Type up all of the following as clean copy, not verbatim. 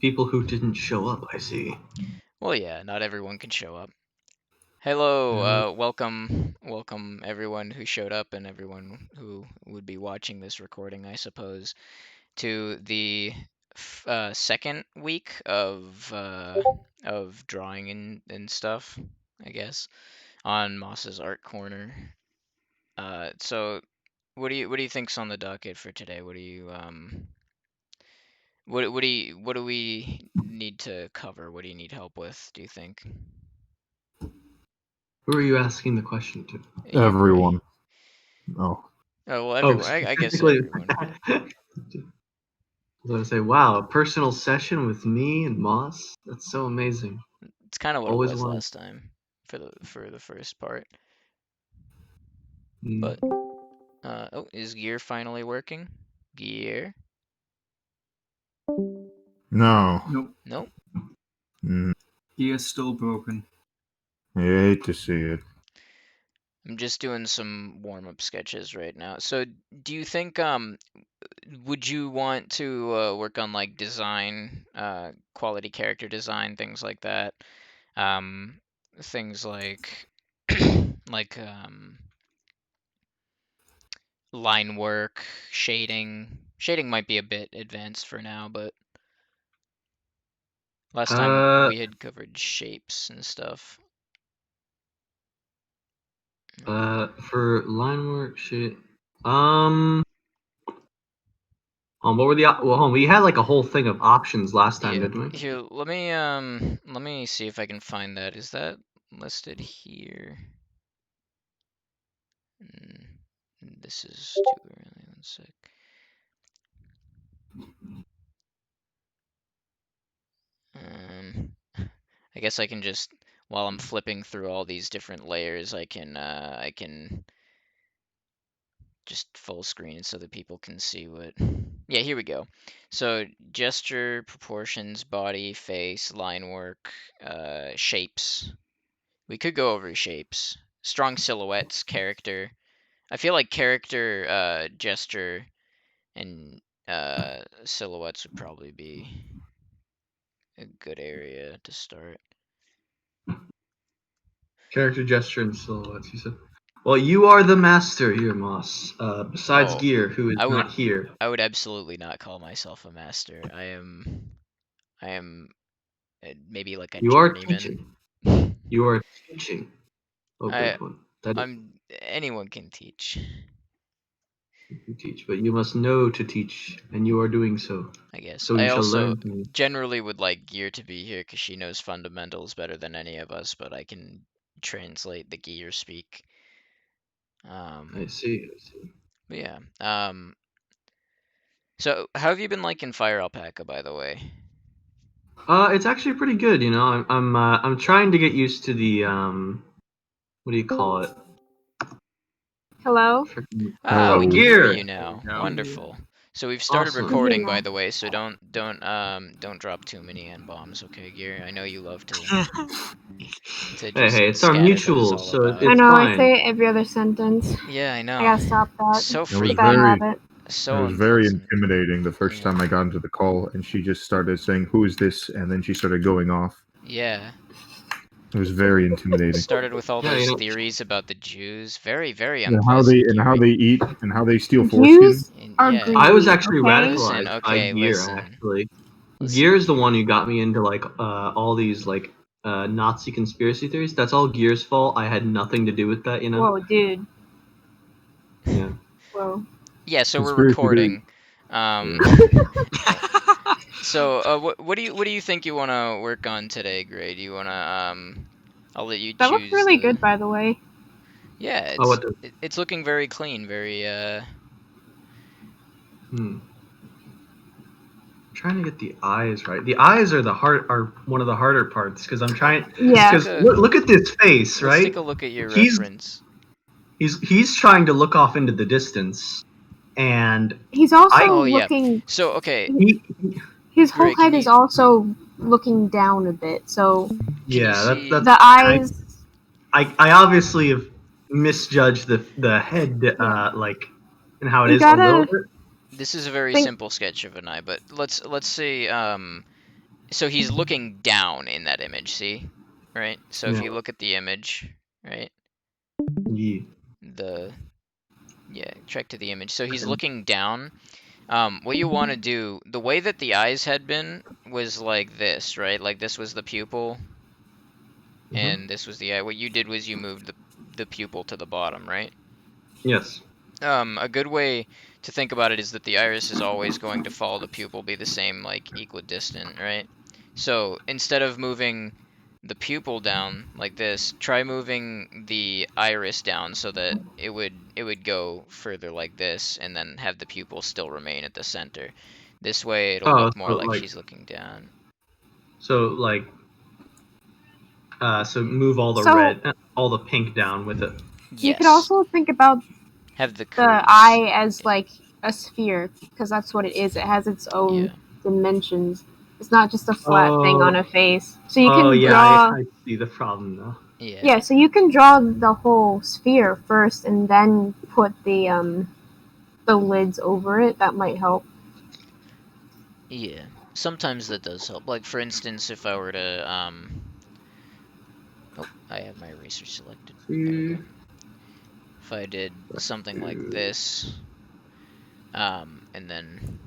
people who didn't show up, I see. Well, yeah, not everyone can show up. Hello, welcome everyone who showed up and everyone who would be watching this recording, I suppose, to the second week of drawing and stuff, I guess, on Moss's Art Corner. So what do you think's on the docket for today? What do we need to cover? What do you need help with, do you think? Who are you asking the question to? You, Everyone. Gray. Oh. Oh, well, Oh, everyone. I guess specifically. everyone. I was gonna say, wow, a personal session with me and Moss. That's so amazing. It's kind of what it Always was wanted. last time for the first part. Mm. But oh, is gear finally working? Gear? No. Nope. Nope. He is still broken. I hate to see it. I'm just doing some warm-up sketches right now. So, do you think would you want to work on like design, quality character design, things like that? Things like like line work, shading. Shading might be a bit advanced for now, but last time we had covered shapes and stuff. For line work, shit. What were the we had like a whole thing of options last time, Yeah, didn't we? here, let me see if I can find that. Is that listed here? This is too early. 1 sec. I guess I can just, while I'm flipping through all these different layers, I can just full screen so that people can see what. Yeah, here we go. So gesture, proportions, body, face, line work, shapes. We could go over shapes. Strong silhouettes, character. I feel like character, gesture, and silhouettes would probably be a good area to start. Character gesture and silhouettes, you said. Well, you are the master here, Moss. Besides Oh, Gear, who is not here. I would absolutely not call myself a master. I am maybe like a You are journeyman. teaching. You are teaching. Oh, I good one. That is, anyone can teach. you teach, but you must know to teach, and you are doing so. I guess. So I you shall also learn from me. generally would like Gear to be here because she knows fundamentals better than any of us, but I can translate the Gear speak. I see. But yeah. So how have you been liking Fire Alpaca, by the way? It's actually pretty good. You know, I'm trying to get used to the what do you call it? Hello? Ah, we can hear Gear. you now. Yeah. Wonderful. So we've started Awesome. recording, by now. the way. So don't drop too many N-bombs, okay, Gear? I know you love to just Hey, it's our scatter those mutual, all so about. I it's know, I fine. say it every other sentence. Yeah, I know. I gotta stop that. So It's a was bad very- habit. So it was very unpleasant. intimidating the first Yeah. time I got into the call, and she just started saying, "Who is this?" And then she started going off. Yeah. It was very intimidating. Started with all Yeah, those you know- theories about the Jews. Very, very And unpleasant. how they eat and how they steal foreskin. Jews are Yeah. greedy, I was actually okay? radicalized Listen, by okay, Gear. listen. Actually, Listen. Gear is the one who got me into like all these like Nazi conspiracy theories. That's all Gear's fault. I had nothing to do with that. You know. Whoa, dude. Yeah. Whoa. Yeah, so we're Conspiracy recording. theory. So what do you think you want to work on today, Gray? Do you want to I'll let you choose. That looks really good, by the way. Yeah, Oh, what it's looking very clean, very I'm trying to get the eyes right. The eyes are one of the harder parts because I'm trying. Yeah. Because look at this face, Let's right? take a look at your He's- reference. He's trying to look off into the distance, and He's also Oh, yeah. looking. So, okay, His whole Greg, can head is you- also looking down a bit, so yeah, see- that's the eyes. I obviously have misjudged the head, like, and how it You is a little gotta- bit. this is a very think- simple sketch of an eye, but let's say So he's looking down in that image, see? Right? So if Yeah. you look at the image, right? Yeah. Check to the image. So he's Okay. looking down. What you want to do, the way that the eyes had been was like this, right? Like this was the pupil, and this was the eye. What you did was you moved the pupil to the bottom, right? Yes. A good way to think about it is that the iris is always going to follow the pupil, be the same, like equidistant, right? So instead of moving the pupil down like this, try moving the iris down so that it would go further like this, and then have the pupil still remain at the center. This way, it'll Oh, look more so, like like- she's looking down. So like, so move all the So- red, all the pink down with it. Yes. You could also think about have the the curves. eye as like a sphere, because that's what it is. It has its own Yeah. dimensions. It's not just a flat thing Oh. on a face. So you can Oh yeah, draw. I see the problem now. Yeah, so you can draw the whole sphere first, and then put the lids over it. That might help. Yeah, sometimes that does help. Like for instance, if I were to oh, I have my eraser selected. There we go. If I did something like this, and then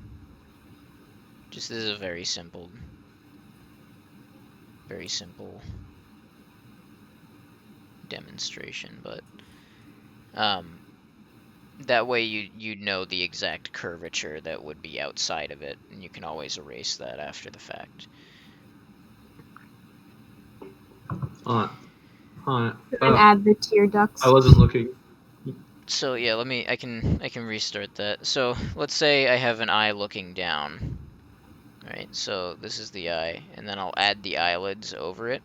this is a very simple demonstration, but that way you know the exact curvature that would be outside of it, and you can always erase that after the fact. And add the tear ducts. I wasn't looking. So yeah, I can restart that. So let's say I have an eye looking down. Right, so this is the eye, and then I'll add the eyelids over it.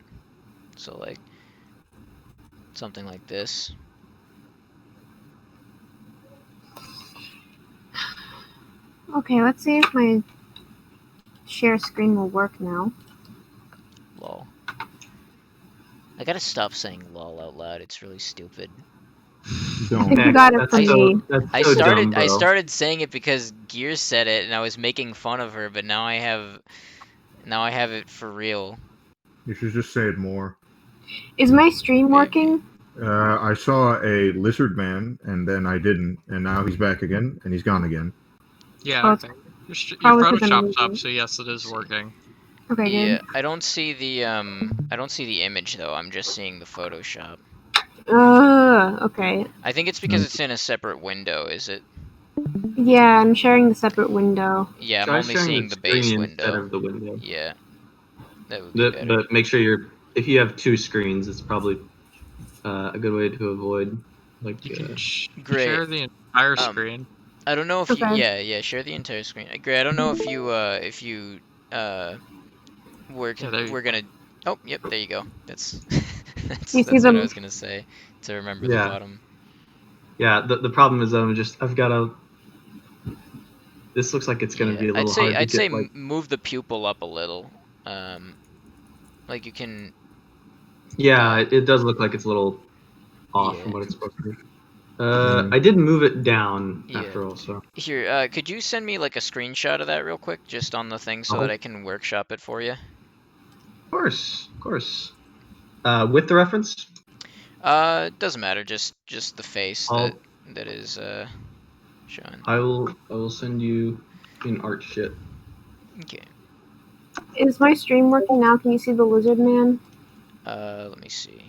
So like something like this. Okay, let's see if my share screen will work now. Lol. I gotta stop saying lol out loud. It's really stupid. I Don't. think you got it from me. I started saying it because Gears said it, and I was making fun of her. But now I have it for real. You should just say it more. Is my stream working? I saw a lizard man, and then I didn't, and now he's back again, and he's gone again. Yeah, Oh, okay. Your probably 'cause I'm Photoshop's up, moving. so yes, it is working. Okay, Yeah, good. I don't see the image though. I'm just seeing the Photoshop. Okay. I think it's because it's in a separate window. Is it? Yeah, I'm sharing the separate window. Yeah, I'm Try only sharing seeing the base screen window. instead of the window. Yeah, that would be better. But make sure if you have two screens, it's probably a good way to avoid like. You can Great. share the entire screen. I don't know if Okay. yeah, share the entire screen. Great. I don't know if you we're gonna. Oh, yep, there you go. That's that's You see what them- I was gonna say. To remember the Yeah. bottom. Yeah, the problem is I've got to. This looks like it's gonna be a little hard to I'd get, say like... move the pupil up a little. Like you can. Yeah, it does look like it's a little off Yeah. from what it's supposed to be. I did move it down after all, so. Here, could you send me like a screenshot of that real quick, just on the thing, so that I can workshop it for you? Of course. With the reference? It doesn't matter. Just the face that is showing. I will send you in art shit. Okay. Is my stream working now? Can you see the lizard man? Let me see.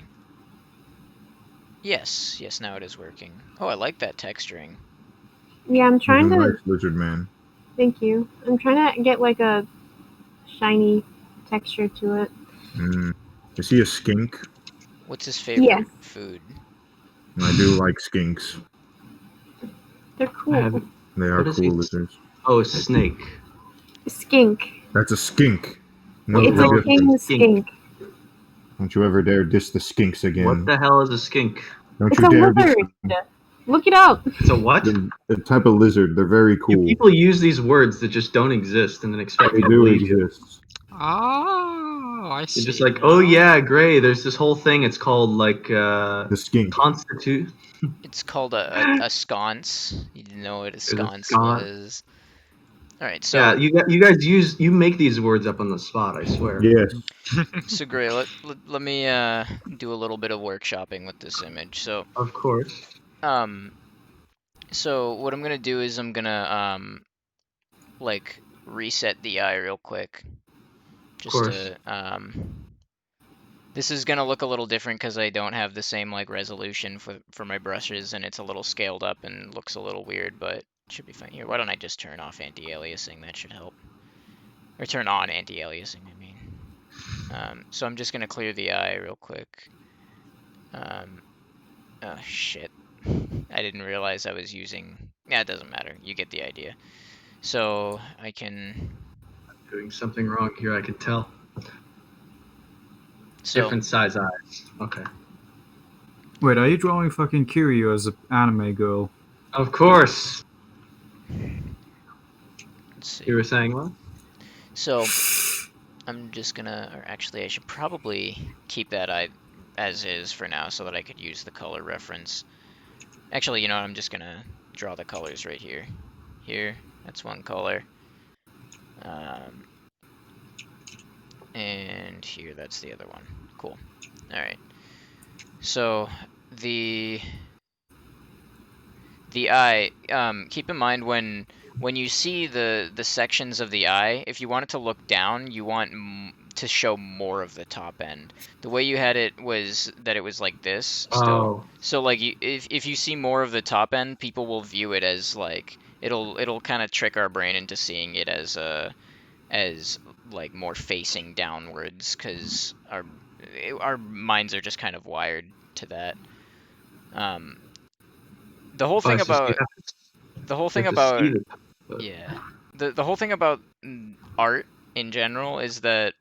Yes, now it is working. Oh, I like that texturing. Yeah, I'm trying He's a to. nice lizard man. Thank you. I'm trying to get like a shiny texture to it. Is he a skink? What's his favorite Yes. food? I do like skinks. They're cool. They are What is cool he? lizards. Oh, a snake. Skink. That's a skink. No, It's hell a is king skink? skink. Don't you ever dare diss the skinks again. What the hell is a skink? Don't It's you a dare diss lizard. Look it up. It's a what? the type of lizard. They're very cool. People use these words that just don't exist and then expect They me to do believe you. exist. Oh, I see. You're just like, oh yeah, Gray. There's this whole thing. It's called like The skink. constitute. It's called a sconce. You didn't know what a sconce sconce? was. All right, so Yeah, you guys you make these words up on the spot. I swear. Yes. so great. Let me do a little bit of workshopping with this image. So Of course. so what I'm gonna do is I'm gonna like reset the eye real quick, just course. to This is gonna look a little different because I don't have the same like resolution for my brushes, and it's a little scaled up and looks a little weird, but it should be fine. Here, why don't I just turn off anti-aliasing? That should help. Or turn on anti-aliasing, I mean. So I'm just gonna clear the eye real quick. Oh shit. I didn't realize I was using... Yeah, it doesn't matter. You get the idea. So I can... Doing something wrong here, I can tell. So, Different size eyes. Okay. Wait, are you drawing fucking Kiryu as an anime girl? Of course. let's see. You were saying what? So I'm just gonna... Or actually, I should probably keep that eye as is for now so that I could use the color reference. Actually, you know what? I'm just gonna draw the colors right here. Here, that's one color. And here, that's the other one. Cool. All right. So the eye. Keep in mind when you see the sections of the eye, if you want it to look down, you want to show more of the top end. The way you had it was that it was like this still. Oh. So like if you see more of the top end, people will view it as like it'll kind of trick our brain into seeing it as like more facing downwards, because our minds are just kind of wired to that. The whole thing about the whole thing about yeah, the whole thing about art in general is that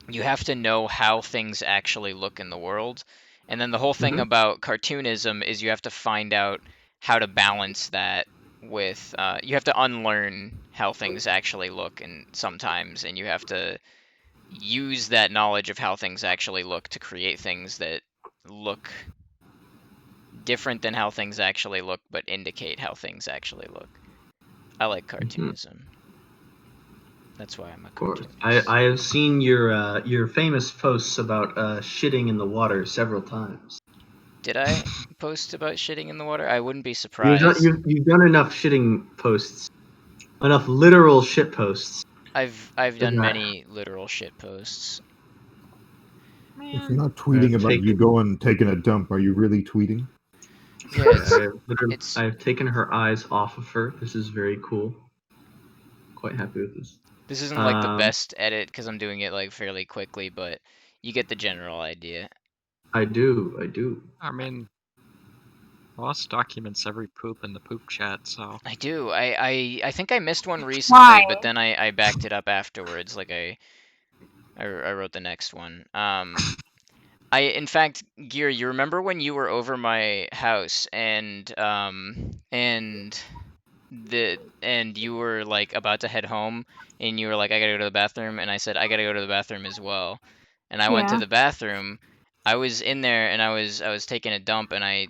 you have to know how things actually look in the world, and then the whole thing about cartoonism is you have to find out how to balance that with you have to unlearn how things actually look, and sometimes, and you have to use that knowledge of how things actually look to create things that look different than how things actually look, but indicate how things actually look. I like cartoonism. That's why I'm a cartoonist. I have seen your famous posts about shitting in the water several times. Did I post about shitting in the water? I wouldn't be surprised. You've done enough shitting posts, enough literal shit posts. I've done many literal shit posts. If you're not tweeting about you going taking a dump, are you really tweeting? Yeah, I've taken her eyes off of her. This is very cool. Quite happy with this. This isn't like the best edit because I'm doing it like fairly quickly, but you get the general idea. I do. I mean, Ross documents every poop in the poop chat, so. I do. I think I missed one recently, but then I backed it up afterwards. Like I wrote the next one. In fact, Gear, you remember when you were over my house and you were like about to head home, and you were like, I gotta go to the bathroom, and I said I gotta go to the bathroom as well, and I went to the bathroom. I was in there and I was taking a dump, and I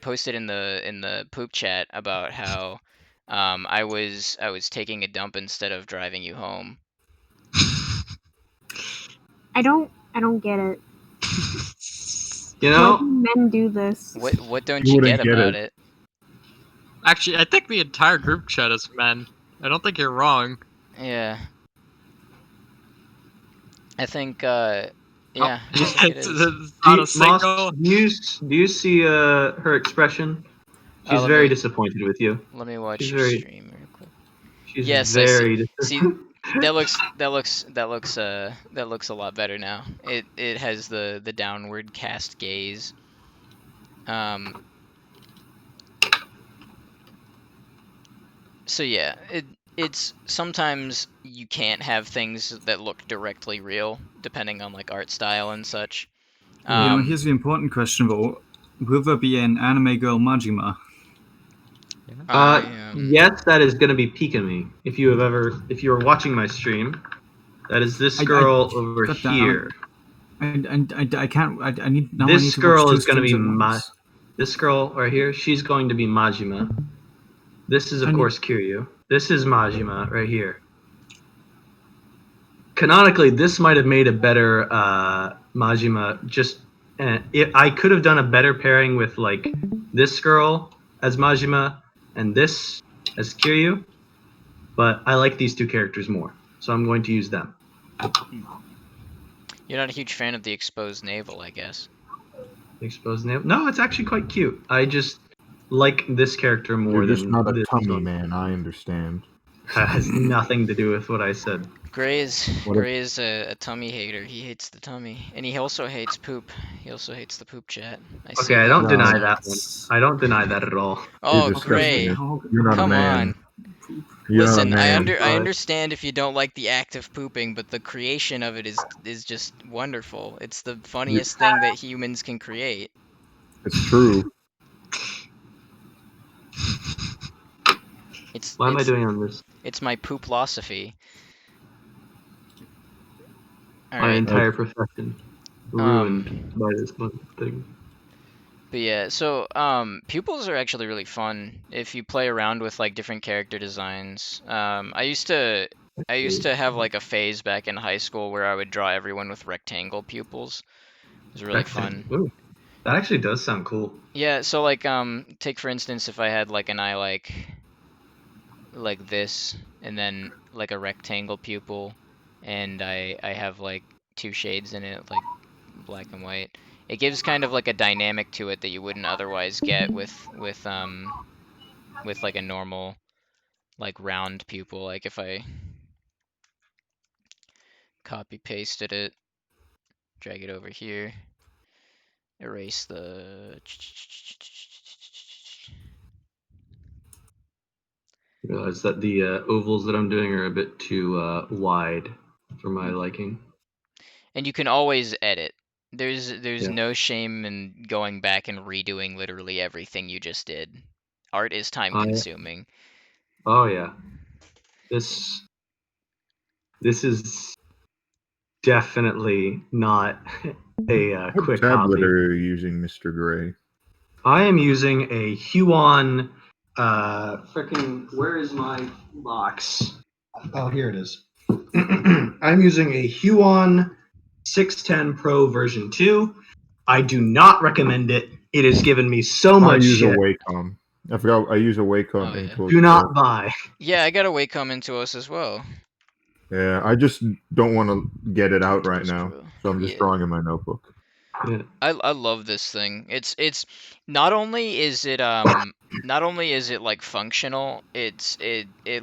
posted in the poop chat about how I was taking a dump instead of driving you home. I don't get it. You know, why do men do this? What don't you get about it? Actually, I think the entire group chat is men. I don't think you're wrong. Yeah. I think, yeah. It's not a single... Do you see her expression? She's very disappointed with you. Let me watch your stream real quick. She's very disappointed. See, that looks a lot better now. It has the downward cast gaze. So yeah, it's sometimes you can't have things that look directly real, depending on like art style and such. Here's the important question though: will there be an anime girl Majima? Yes, that is going to be Pikami. If you were watching my stream, that is this girl over here. I can't. I need. This girl is going to be this girl right here. She's going to be Majima. This is of course Kiryu. This is Majima right here. Canonically, this might have made a better Majima. I could have done a better pairing with like this girl as Majima and this as Kiryu, but I like these two characters more, so I'm going to use them. You're not a huge fan of the exposed navel, I guess. Exposed nail? No, it's actually quite cute. I just like this character more You're just than not a this tummy one. man. I understand. Has nothing to do with what I said. Gray is What if- Gray is a tummy hater. He hates the tummy, and he also hates poop. He also hates the poop chat. I see Okay, I that don't on deny his that one. notes. I don't deny that at all. Oh, disgusting. Gray, You're not come a man. on. You're Listen, not a man. I understand if you don't like the act of pooping, but the creation of it is just wonderful. It's the funniest thing that humans can create. It's true. It's Why am I it's doing on this? it's my poop philosophy. All My right. entire profession ruined by this one thing. But yeah, so pupils are actually really fun if you play around with like different character designs. I used to have like a phase back in high school where I would draw everyone with rectangle pupils. It was really fun. Ooh, that actually does sound cool. Yeah, so like take for instance if I had like an eye like this and then like a rectangle pupil and I have like two shades in it like black and white. It gives kind of like a dynamic to it that you wouldn't otherwise get with like a normal like round pupil. Like if I copy pasted it, drag it over here, erase the I realize that the ovals that I'm doing are a bit too wide for my liking. and you can always edit. There's Yeah. no shame in going back and redoing literally everything you just did. Art is time consuming. Oh yeah. This is definitely not a What quick tablet hobby. are you using, Mr. Gray? I am using a Huon. Freaking, where is my box? Oh, here it is. I'm using a Huon 610 Pro version 2. I do not recommend it. It has given me so I much use a shit. Wacom. I forgot. I use a Wacom Oh, yeah. Intuos. Do not buy. Yeah, I got a Wacom into us as well. Yeah, I just don't want to get it out right Intuos now, Pro. so I'm just Yeah. drawing in my notebook. Yeah. I love this thing. It's not only is it like functional, it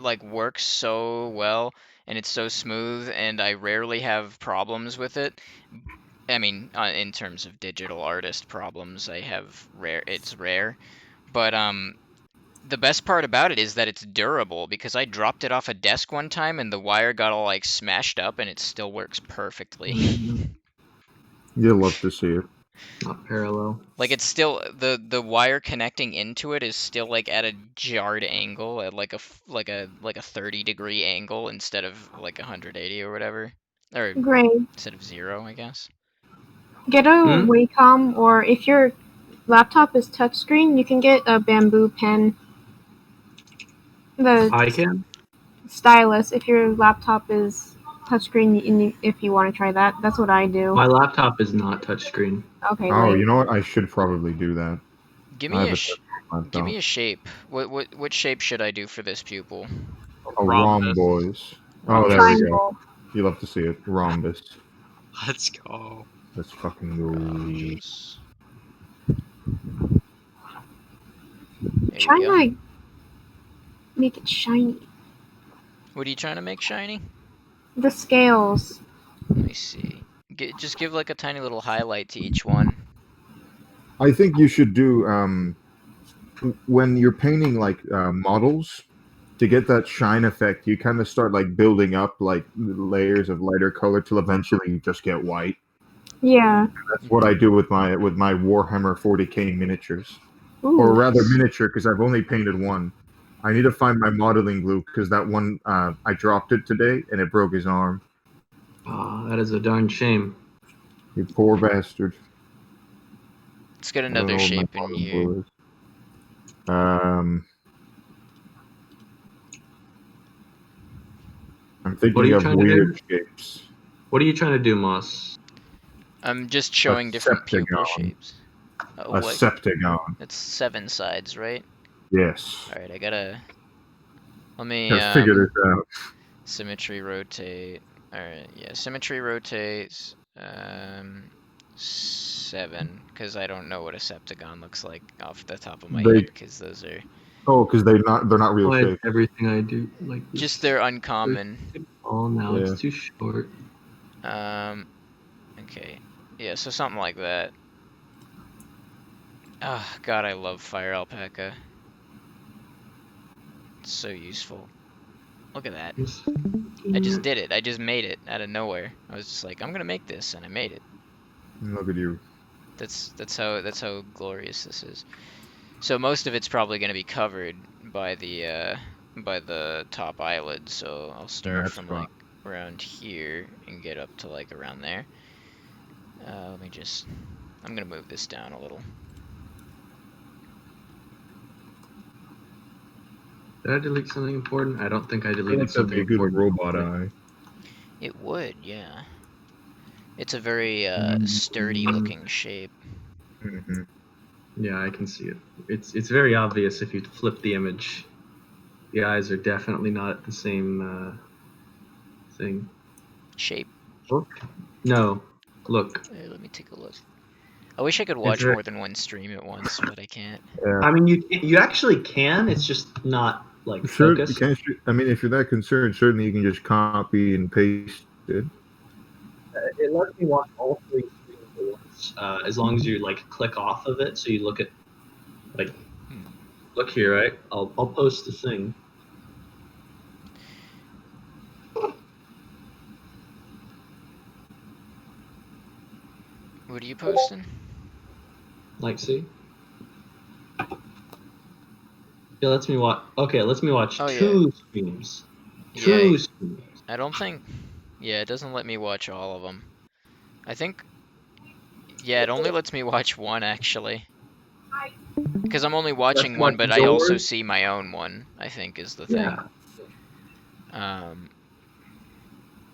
like works so well and it's so smooth and I rarely have problems with it. I mean, in terms of digital artist problems, it's rare. But the best part about it is that it's durable because I dropped it off a desk one time and the wire got all like smashed up and it still works perfectly. You'll love to see it. Not parallel. Like it's still the wire connecting into it is still like at a jarred angle at like a 30-degree angle instead of like 180 or whatever, or Great. instead of 0, I guess. Get a Wacom, or if your laptop is touchscreen, you can get a bamboo pen. The I can. stylus, if your laptop is touchscreen, if you want to try that, that's what I do. My laptop is not touchscreen. Okay. Oh, wait. you know what? I should probably do that. Give I me have a a sh- laptop. give me a shape. What shape should I do for this pupil? A Rhombus. rhomboid. Oh, there we go. Triangle. You love to see it. Rhombus. Let's go. Let's fucking go. Just... There Try we go. to make it shiny. What are you trying to make shiny? The scales. Let me see. Just give like a tiny little highlight to each one. I think you should do when you're painting like models, to get that shine effect. You kind of start like building up like layers of lighter color till eventually you just get white. Yeah. That's what I do with my Warhammer 40k miniatures, Ooh. or rather miniature, because I've only painted one. I need to find my modeling glue because that one I dropped it today and it broke his arm. Oh, that is a darn shame. You poor bastard. Let's get I don't know another what my shape in modeling here. glue is. I'm What are thinking you of trying to do? weird shapes. What are you trying to do, Moss? I'm just showing different pupil septagon. shapes. A What? septagon. It's 7 sides, right? Yes. Alright, I gotta... Let me, Gotta figure this out. symmetry rotate. Alright, yeah, symmetry rotates, 7, because I don't know what a septagon looks like off the top of my They head, because those are... because they're not real Why is shapes. everything I do like this? Just they're uncommon. Too tall now. Yeah. It's too short. Okay. Yeah, so something like that. Ah, God, I love Fire Alpaca. It's so useful. Look at that. I just did it. I just made it out of nowhere. I was just like, I'm gonna make this, and I made it. Look at you. That's how glorious this is. So most of it's probably gonna be covered by the top eyelid. So I'll start That's from fine. like around here and get up to like around there. Let me just. I'm gonna move this down a little. Did I delete something important? I don't think I I deleted think that'd be something a good important. robot eye. It would, yeah. It's a very sturdy looking shape. Mm-hmm. Yeah, I can see it. It's very obvious if you flip the image. The eyes are definitely not the same thing. Shape. Look. No. Look. Let me take a look. I wish I could watch more than one stream at once, but I can't. Yeah. I mean, you actually can. It's just not like Sure, you focused. can't. I mean, if you're that concerned, certainly you can just copy and paste it. It lets me watch all 3 screens at once, as long as you like click off of it. So you look at, like, look here, right? I'll post the thing. What are you posting? Like, see? Yeah, lets me watch. Okay, it lets me watch Oh, yeah. 2 streams. Yeah, 2 streams. I don't think... Yeah, it doesn't let me watch all of them. I think... Yeah, it only lets me watch one, actually. Because I'm only watching That's one, like but I also yours? see my own one, I think, is the thing. Yeah.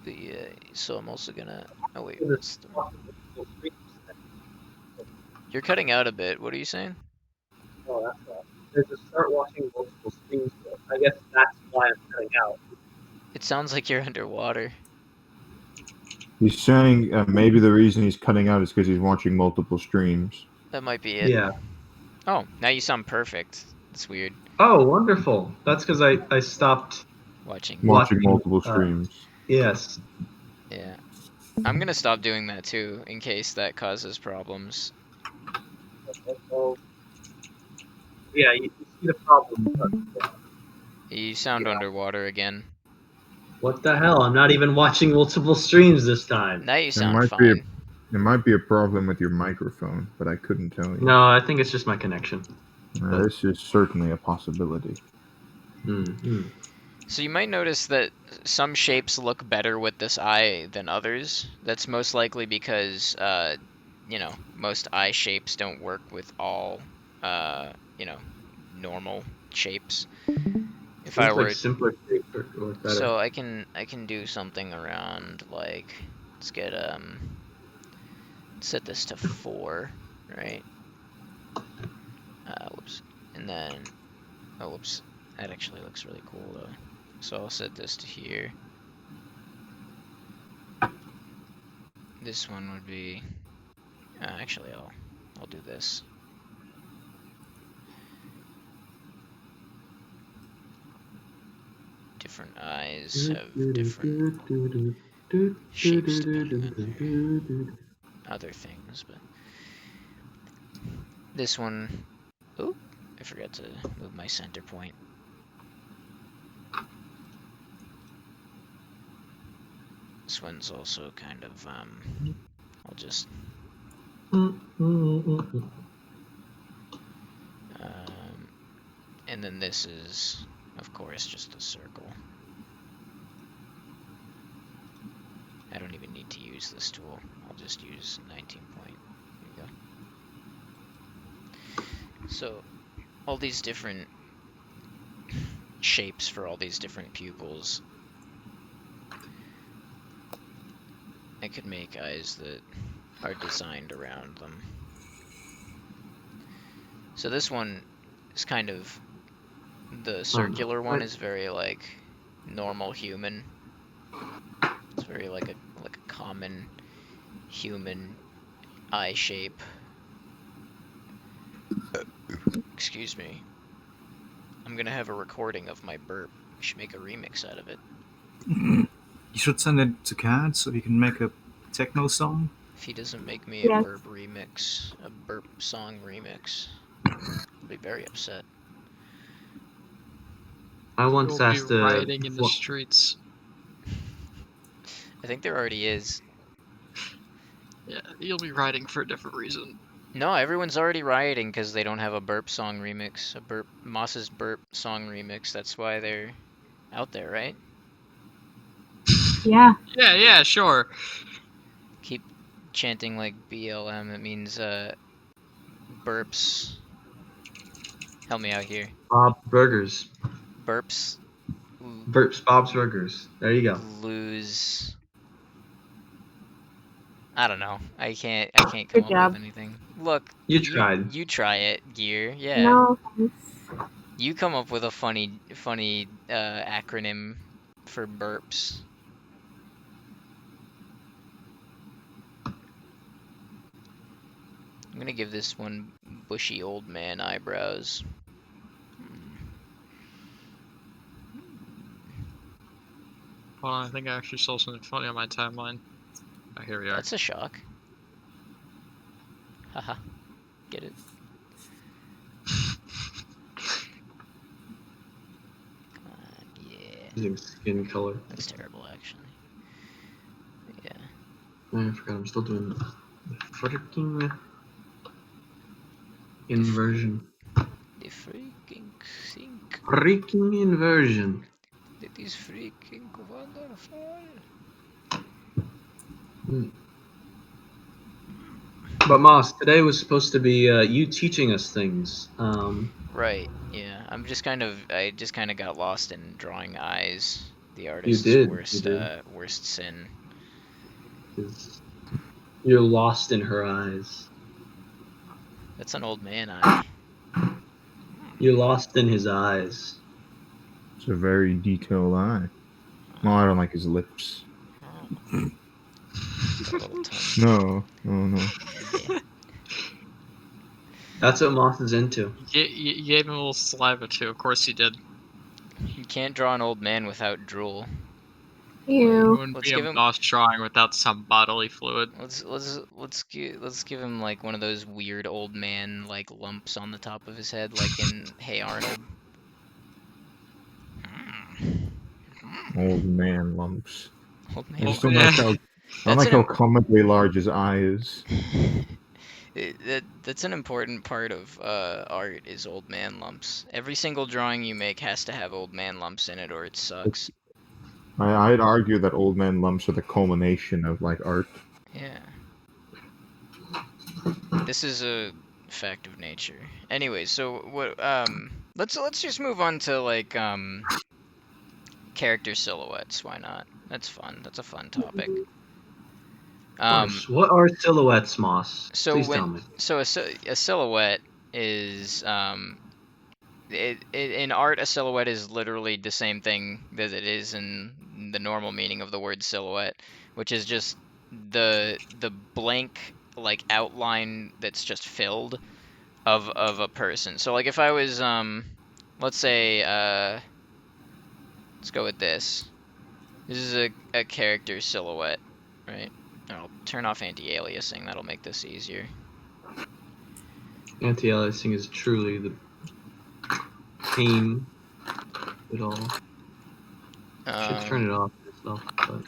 But yeah, so I'm also gonna... Oh, wait, what's the... You're cutting out a bit. What are you saying? Oh, that's all. There's a start watching multiple streams. I guess that's why I'm cutting out. It sounds like you're underwater. He's saying maybe the reason he's cutting out is because he's watching multiple streams. That might be it. Yeah. Oh, now you sound perfect. It's weird. Oh, wonderful. That's because I stopped Watching multiple streams. Yes. Yeah. I'm gonna stop doing that too, in case that causes problems. Yeah, you see the problem. You sound underwater again. What the hell? I'm not even watching multiple streams this time. Now you It sound might fine. be a problem with your microphone, but I couldn't tell you. No, I think it's just my connection. This is certainly a possibility. Mm-hmm. So you might notice that some shapes look better with this eye than others. That's most likely because, you know, most eye shapes don't work with all, you know, normal shapes. If I were like simpler shapes or better. So I can do something around like, let's get set this to 4, right? Whoops, and then oh whoops, that actually looks really cool though. So I'll set this to here. This one would be actually I'll do this. Different eyes have different shapes depending on their other things, but this one, oh, I forgot to move my center point. This one's also kind of, I'll just, and then this is, of course, just a circle. I don't even need to use this tool. I'll just use 19 point. There you go. So, all these different shapes for all these different pupils. I could make eyes that are designed around them. So this one is kind of, the circular one is very like normal human. It's very like a common human eye shape. Excuse me. I'm gonna have a recording of my burp. We should make a remix out of it. You should send it to Cat so we can make a techno song. If he doesn't make me Yes. a burp remix, a burp song remix, I'll be very upset. I once We'll be asked rioting in the streets. I think there already is. Yeah, you'll be rioting for a different reason. No, everyone's already rioting because they don't have a burp song remix. Moss's burp song remix. That's why they're out there, right? Yeah. Yeah, sure. Keep chanting like BLM. It means burps. Help me out here. Bob's Burgers. Burps. Bob's Burgers. There you go. Lose. I don't know. I can't come Good up job. with anything. Look, You tried. You try it, Gear. Yeah. No. Thanks. You come up with a funny acronym for burps. I'm gonna give this one bushy old man eyebrows. Hold on, I think I actually saw something funny on my timeline. Oh, here we are. That's a shock. Haha. Get it? Come on, yeah. Using skin color. That's terrible, actually. Yeah. I forgot I'm still doing the freaking inversion. The freaking sink. Freaking inversion. It is freaking wonderful. But Moss, today was supposed to be you teaching us things. Right. Yeah. I just kind of got lost in drawing eyes. The artist's did, worst you did. worst sin. 'Cause you're lost in her eyes. That's an old man eye. You're lost in his eyes. It's a very detailed eye. No, I don't like his lips. Got a little tongue. No. Yeah. That's what Moss is into. You gave him a little saliva too. Of course you did. You can't draw an old man without drool. It Ew. wouldn't Let's be give a him- boss drawing without some bodily fluid. Let's give him like one of those weird old man like lumps on the top of his head, like in Hey Arnold. Old man lumps. Old I man. just don't like how, I don't like how comically large his eye is. That's an important part of art is old man lumps. Every single drawing you make has to have old man lumps in it, or it sucks. I'd argue that old man lumps are the culmination of like art. Yeah. This is a fact of nature. Anyway, so what? Let's just move on to like character silhouettes. Why not? That's fun. That's a fun topic. What are silhouettes, Moss? So Please tell me. So a silhouette is in art, a silhouette is literally the same thing that it is in the normal meaning of the word silhouette, which is just the blank like outline that's just filled of a person. So like if I was let's say let's go with this. This is a character silhouette, right? I'll turn off anti-aliasing. That'll make this easier. Anti-aliasing is truly the pain of it all. Should turn it off yourself, but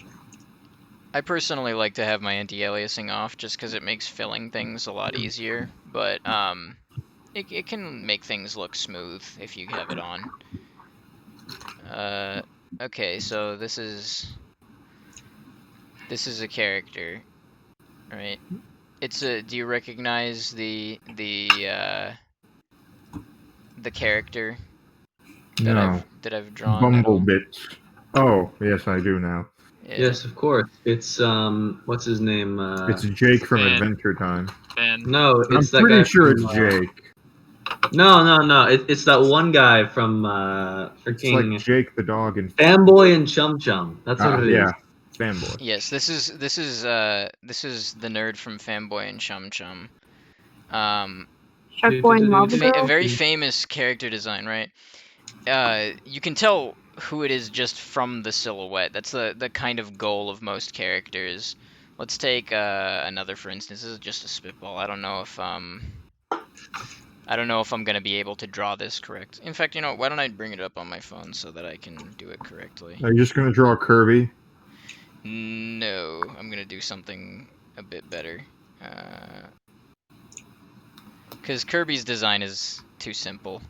I personally like to have my anti-aliasing off just because it makes filling things a lot easier, but it can make things look smooth if you have it on. Okay, so this is a character, right? It's a. Do you recognize the character that No. I've drawn? at all? Bumblebit. Oh, yes, I do now. Yeah. Yes, of course. It's what's his name? It's Jake from Fan. Adventure Time. And No, I'm it's that pretty guy sure from, it's Jake. No. It's that one guy from It's freaking like Jake the dog and Fanboy and Chum Chum. That's what it is. yeah, fanboy. Yes, this is the nerd from Fanboy and Chum Chum. Shark Boy and Lava A Girl. very famous character design, right? You can tell who it is just from the silhouette. That's the kind of goal of most characters. Let's take another for instance. This is just a spitball. I don't know if I'm gonna be able to draw this correct. In fact, you know, why don't I bring it up on my phone so that I can do it correctly? Are you just gonna draw Kirby? No, I'm gonna do something a bit better. Because Kirby's design is too simple.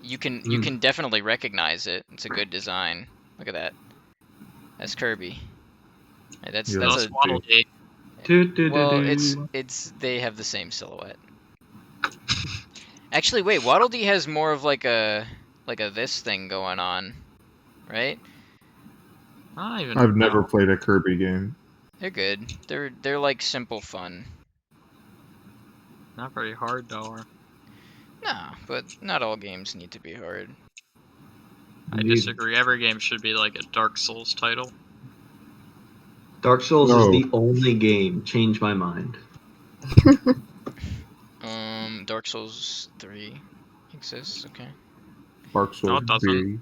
You can definitely recognize it. It's a good design. Look at that. That's Kirby. Right, that's Yeah, that's that's a Waddle Dee. well. It's they have the same silhouette. Actually, wait. Waddle Dee has more of like a this thing going on, right? I don't even I've never know. played a Kirby game. They're good. They're like simple fun. Not very hard though. Or... No, but not all games need to be hard. I disagree. Every game should be like a Dark Souls title. Dark Souls No. is the only game. Change my mind. Dark Souls 3 exists. Okay. Dark Souls. No, it doesn't. 3.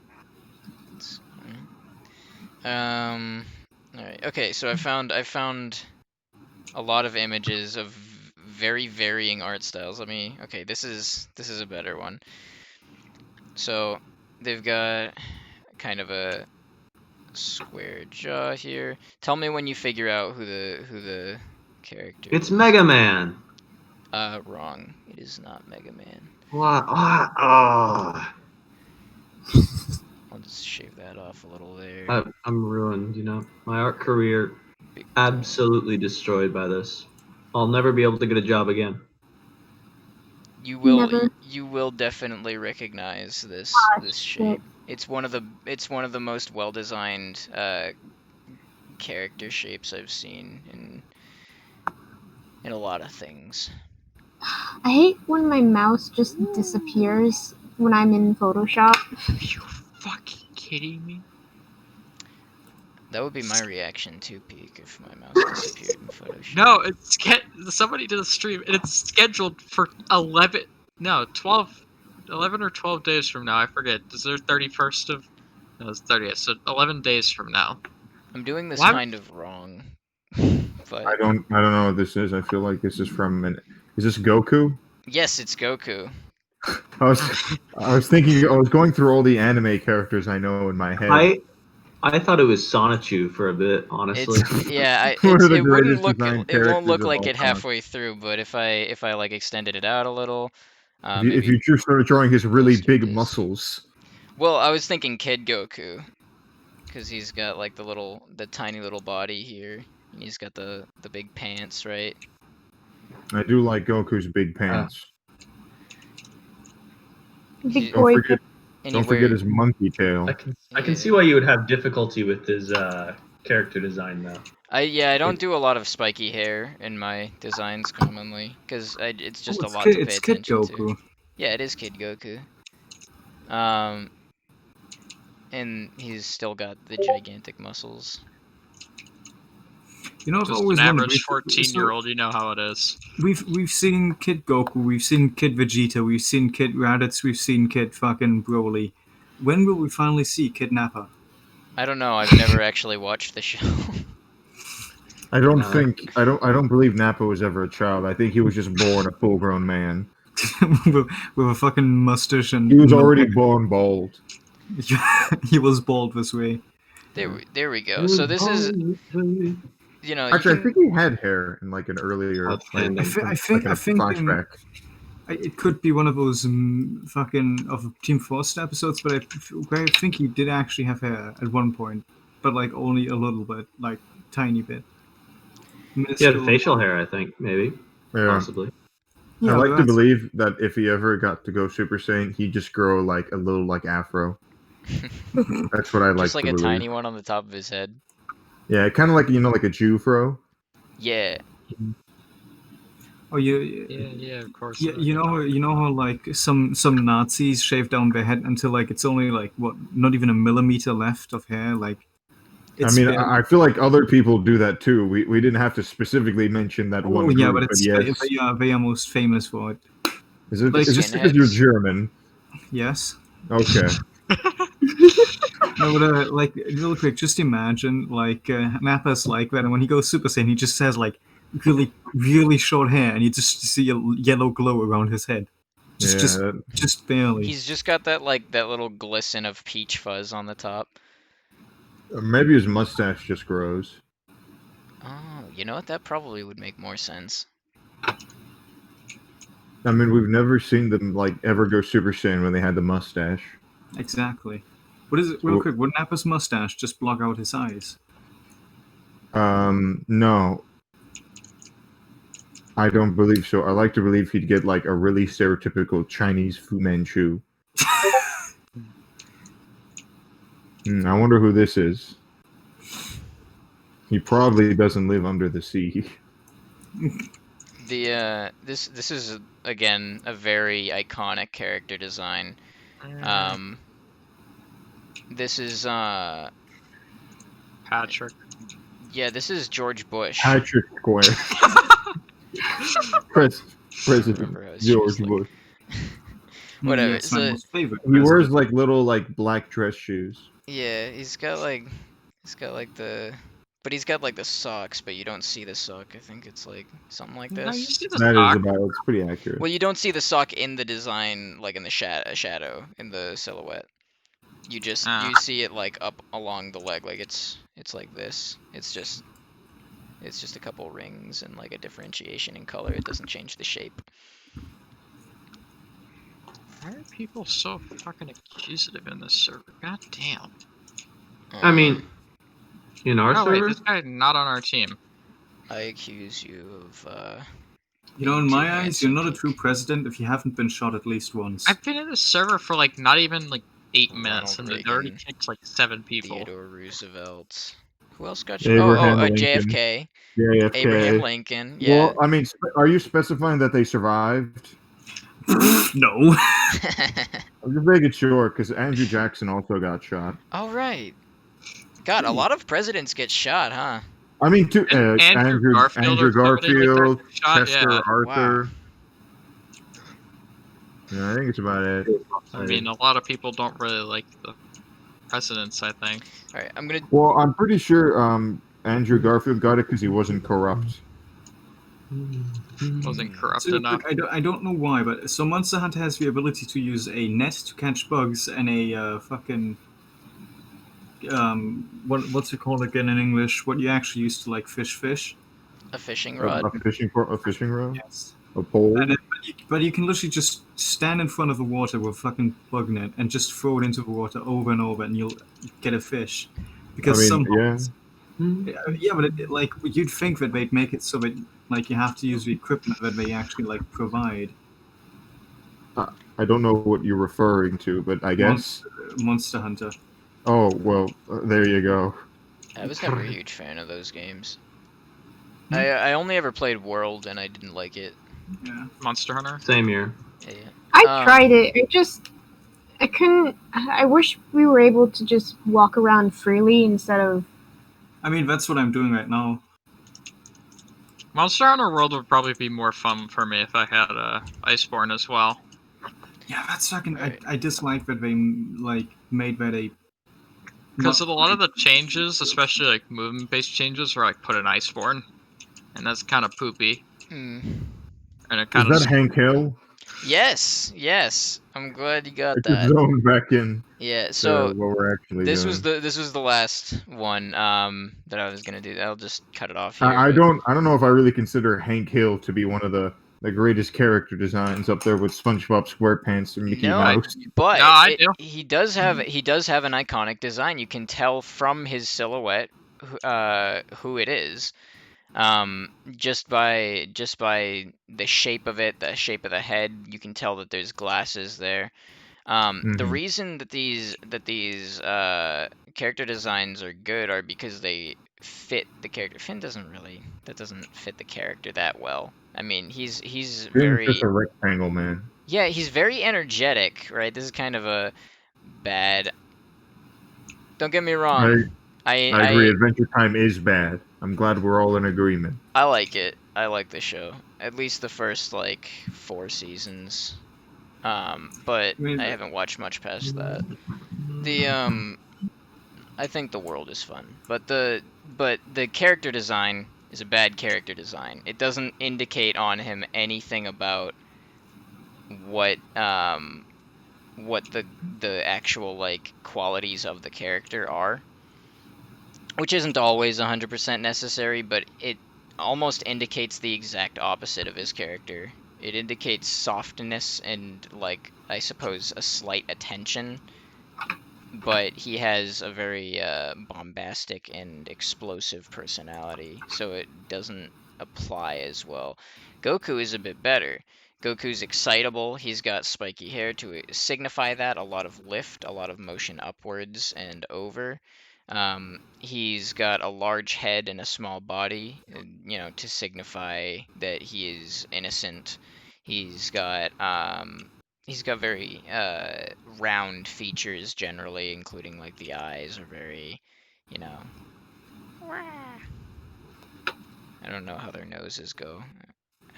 It's, all right. Okay, so I found a lot of images of very varying art styles. Okay, this is a better one. So they've got kind of a square jaw here. Tell me when you figure out who the character It's is. Mega Man. Wrong. It is not Mega Man. What? Oh. I'll just shave that off a little there. I'm ruined, you know. My art career Big absolutely destroyed by this. I'll never be able to get a job again. You will Never. you will definitely recognize this shit. shape. It's one of the most well designed character shapes I've seen in a lot of things. I hate when my mouse just disappears when I'm in Photoshop. Are you fucking kidding me? That would be my reaction to Peak if my mouse disappeared in Photoshop. No, somebody did a stream and it's scheduled for 11 or 12 days from now. I forget. Is there 31st of? No, it's 30th. So 11 days from now. I'm doing this Why- kind of wrong. But I don't know what this is. I feel like this is from Is this Goku? yes, it's Goku. I was thinking. I was going through all the anime characters I know in my head. I thought it was Sonichu for a bit, honestly. One of the It wouldn't greatest look designed it won't look characters of like all it time. halfway through, but if I like extended it out a little, If you just started drawing his really most of big this. muscles. Well, I was thinking Kid Goku, because he's got like the tiny little body here, and he's got the big pants, right? I do like Goku's big pants. Big Don't boy. forget, And don't forget his monkey tail. I can see why you would have difficulty with his character design, though. I don't do a lot of spiky hair in my designs commonly, because it's just a lot Kid, to pay it's Kid attention Goku. to. Yeah, it is Kid Goku. And he's still got the gigantic muscles. You know, I've Just always an wondered. average 14-year-old, you know how it is. We've seen Kid Goku, we've seen Kid Vegeta, we've seen Kid Raditz, we've seen Kid fucking Broly. When will we finally see Kid Nappa? I don't know. I've never actually watched the show. I don't No. think I don't believe Nappa was ever a child. I think he was just born a full-grown man. with a fucking mustache and He was already born bald. he was bald this way. There we go. So this is, you know, Actually, you I think he had hair in like an earlier Outstanding. I think flashback. it could be one of those fucking of Team Force episodes, but I think he did actually have hair at one point, but like only a little bit, like tiny bit. He had Minuscule. facial hair, I think, maybe. Yeah. Possibly. Yeah, I like but to that's- believe that if he ever got to go Super Saiyan, he'd just grow like a little like afro. That's what I like just like to a believe. tiny one on the top of his head. Yeah, kind of like like a Jew fro. Yeah. Oh, you. Yeah, of course. Yeah, you know how like some Nazis shave down their head until like it's only like what, not even a millimeter left of hair. Like, I it's mean, barely- I feel like other people do that too. We didn't have to specifically mention that Oh one yeah, group, but it's yes. they are most famous for it. Is it? like Is this because you're skinheads. German? Yes. Okay. No, but like real quick, just imagine like Nappa's like that, and when he goes Super Saiyan, he just has like really short hair, and you just see a yellow glow around his head, Yeah. just barely. He's just got that that little glisten of peach fuzz on the top. Maybe his mustache just grows. Oh, you know what? That probably would make more sense. I mean, we've never seen them like ever go Super Saiyan when they had the mustache. Exactly. What is it? Real quick, would Nappa's mustache just block out his eyes? No. I don't believe so. I like to believe he'd get like a really stereotypical Chinese Fu Manchu. I wonder who this is. He probably doesn't live under the sea. This is again a very iconic character design. This is Patrick. yeah, this is George Bush. Patrick Square. President Remember how his George shoes Bush. Whatever, Yeah, it's my so- most favorite. He wears president. like little like black dress shoes. Yeah, he's got like the, but he's got like the socks, but you don't see the sock. I think it's like something like No, you this. see the That sock. is about. It's pretty accurate. Well, you don't see the sock in the design, like in the shadow in the silhouette. You just Ah. you see it like up along the leg, like it's like this. It's just a couple rings and like a differentiation in color. It doesn't change the shape. Why are people so fucking accusative in this server? God damn. I mean, in our Oh wait, server, this guy's not on our team. I accuse you of You know, in being my too eyes, you're not a handsome, true Geek. president if you haven't been shot at least once. I've been in this server for like not even like 8 minutes, Ronald and it already Reagan, kicked like 7 people. Theodore Roosevelt. Who else got you? Abraham Lincoln. JFK. JFK. Abraham Lincoln. Yeah. Well, I mean, are you specifying that they survived? No. I'm just making sure because Andrew Jackson also got shot. All right. God, a lot of presidents get shot, huh? I mean, too, And Andrew Garfield or somebody like that Garfield, shot, Chester yeah. Arthur. Yeah, I think it's about it. I mean, a lot of people don't really like the presidents, I think. All right, I'm gonna. Well, I'm pretty sure Andrew Garfield got it because he wasn't corrupt. Wasn't corrupt So, enough. I don't know why, but so Monster Hunter has the ability to use a net to catch bugs and a fucking what's it called again in English? What you actually use to like fish? A fishing rod. A fishing rod, Yes. a pole. But you can literally just stand in front of the water with a fucking bug net and just throw it into the water over and over, and you'll get a fish. Because I some mean, yeah, but like you'd think that they'd make it so that like you have to use the equipment that they actually like provide. I don't know what you're referring to, but I guess. Monster Hunter. Oh well, there you go. I was never a huge fan of those games. I only ever played World, and I didn't like it. Yeah. Monster Hunter. same here. Yeah. I tried it. I couldn't. I wish we were able to just walk around freely instead of. I mean, that's what I'm doing right now. Monster Hunter World would probably be more fun for me if I had Iceborne as well. Yeah, that's fucking. Right. I dislike that they like made that a. Because a lot of the changes, especially like movement-based changes, were like put in Iceborne, and that's kind of poopy. Hmm. And it Is kind of that Hank Hill? Yes. I'm glad you got I could that. zone back in. Yeah. To So what we're actually this doing. was the last one that I was gonna do. I'll just cut it off here. I but- don't know if I really consider Hank Hill to be one of the greatest character designs up there with SpongeBob SquarePants and Mickey No, Mouse. But No, I do. he does have an iconic design. You can tell from his silhouette who it is. Just by the shape of it, the shape of the head, you can tell that there's glasses there. The Mhm. reason that these character designs are good are because they fit the character. Finn doesn't really. That doesn't fit the character that well. I mean, he's Finn's very. just a rectangle, man. Yeah, he's very energetic, right? This is kind of a bad. Don't get me wrong. I agree. Adventure Time is bad. I'm glad we're all in agreement. I like it. I like the show. At least the first like 4 seasons. But mean, I haven't watched much past that. The I think the world is fun, but the character design is a bad character design. It doesn't indicate on him anything about what the actual like qualities of the character are, which isn't always 100% necessary, but it almost indicates the exact opposite of his character. It indicates softness and, like, I suppose a slight attention, but he has a very bombastic and explosive personality, so it doesn't apply as well. Goku is a bit better. Goku's excitable, he's got spiky hair to signify that, a lot of lift, a lot of motion upwards and over. He's got a large head and a small body, to signify that he is innocent. He's got very round features generally, including like the eyes are very, you know. I don't know how their noses go.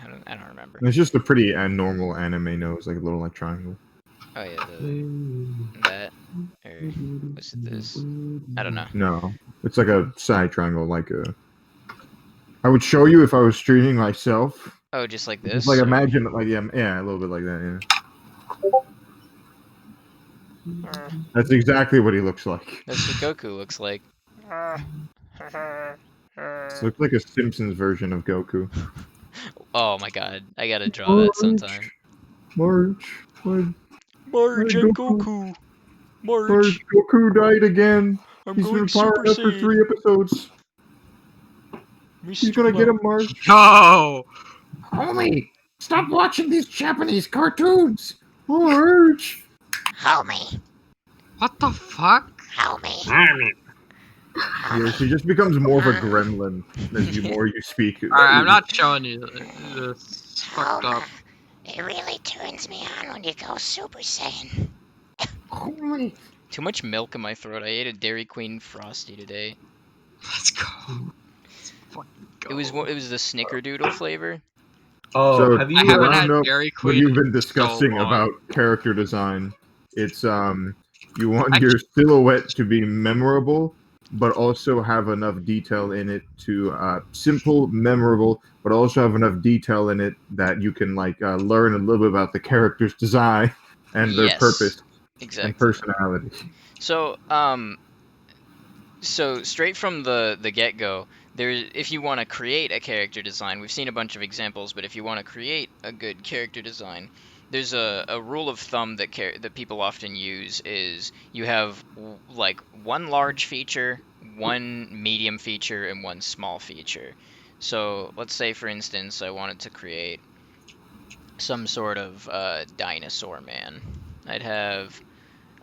I don't remember. It's just a pretty normal anime nose, like a little like triangle. Oh yeah, that or was it this? I don't know. No, it's like a side triangle, like a. I would show you if I was streaming myself. Oh, just like this. Just like imagine, like yeah, a little bit like that. Yeah. That's exactly what he looks like. That's what Goku looks like. It looks like a Simpsons version of Goku. Oh my god, I gotta draw that sometime. March and Goku. March, Goku died again. He's been powered up for 3 episodes. He's gonna get him, March. No! Homie, stop watching these Japanese cartoons. March. Homie. What the fuck? Homie. Yeah, she just becomes more of a gremlin as the more you speak. Alright, I'm not showing you this. Fucked up. It really turns me on when you go Super Saiyan. Homie. Too much milk in my throat. I ate a Dairy Queen Frosty today. Let's go. Let's fucking go. It was the Snickerdoodle flavor. Oh, So, have you? I haven't I had know Dairy what Queen. you've been in discussing so long. about character design. It's you want your silhouette to be memorable, but also have enough detail in it to simple, memorable, but also have enough detail in it that you can like learn a little bit about the character's design and their Yes, purpose exactly. and personality. So, so straight from the get-go, if you want to create a character design, we've seen a bunch of examples, but if you want to create a good character design, there's a rule of thumb that people often use is you have like one large feature, one medium feature, and one small feature. So let's say, for instance, I wanted to create some sort of dinosaur man. I'd have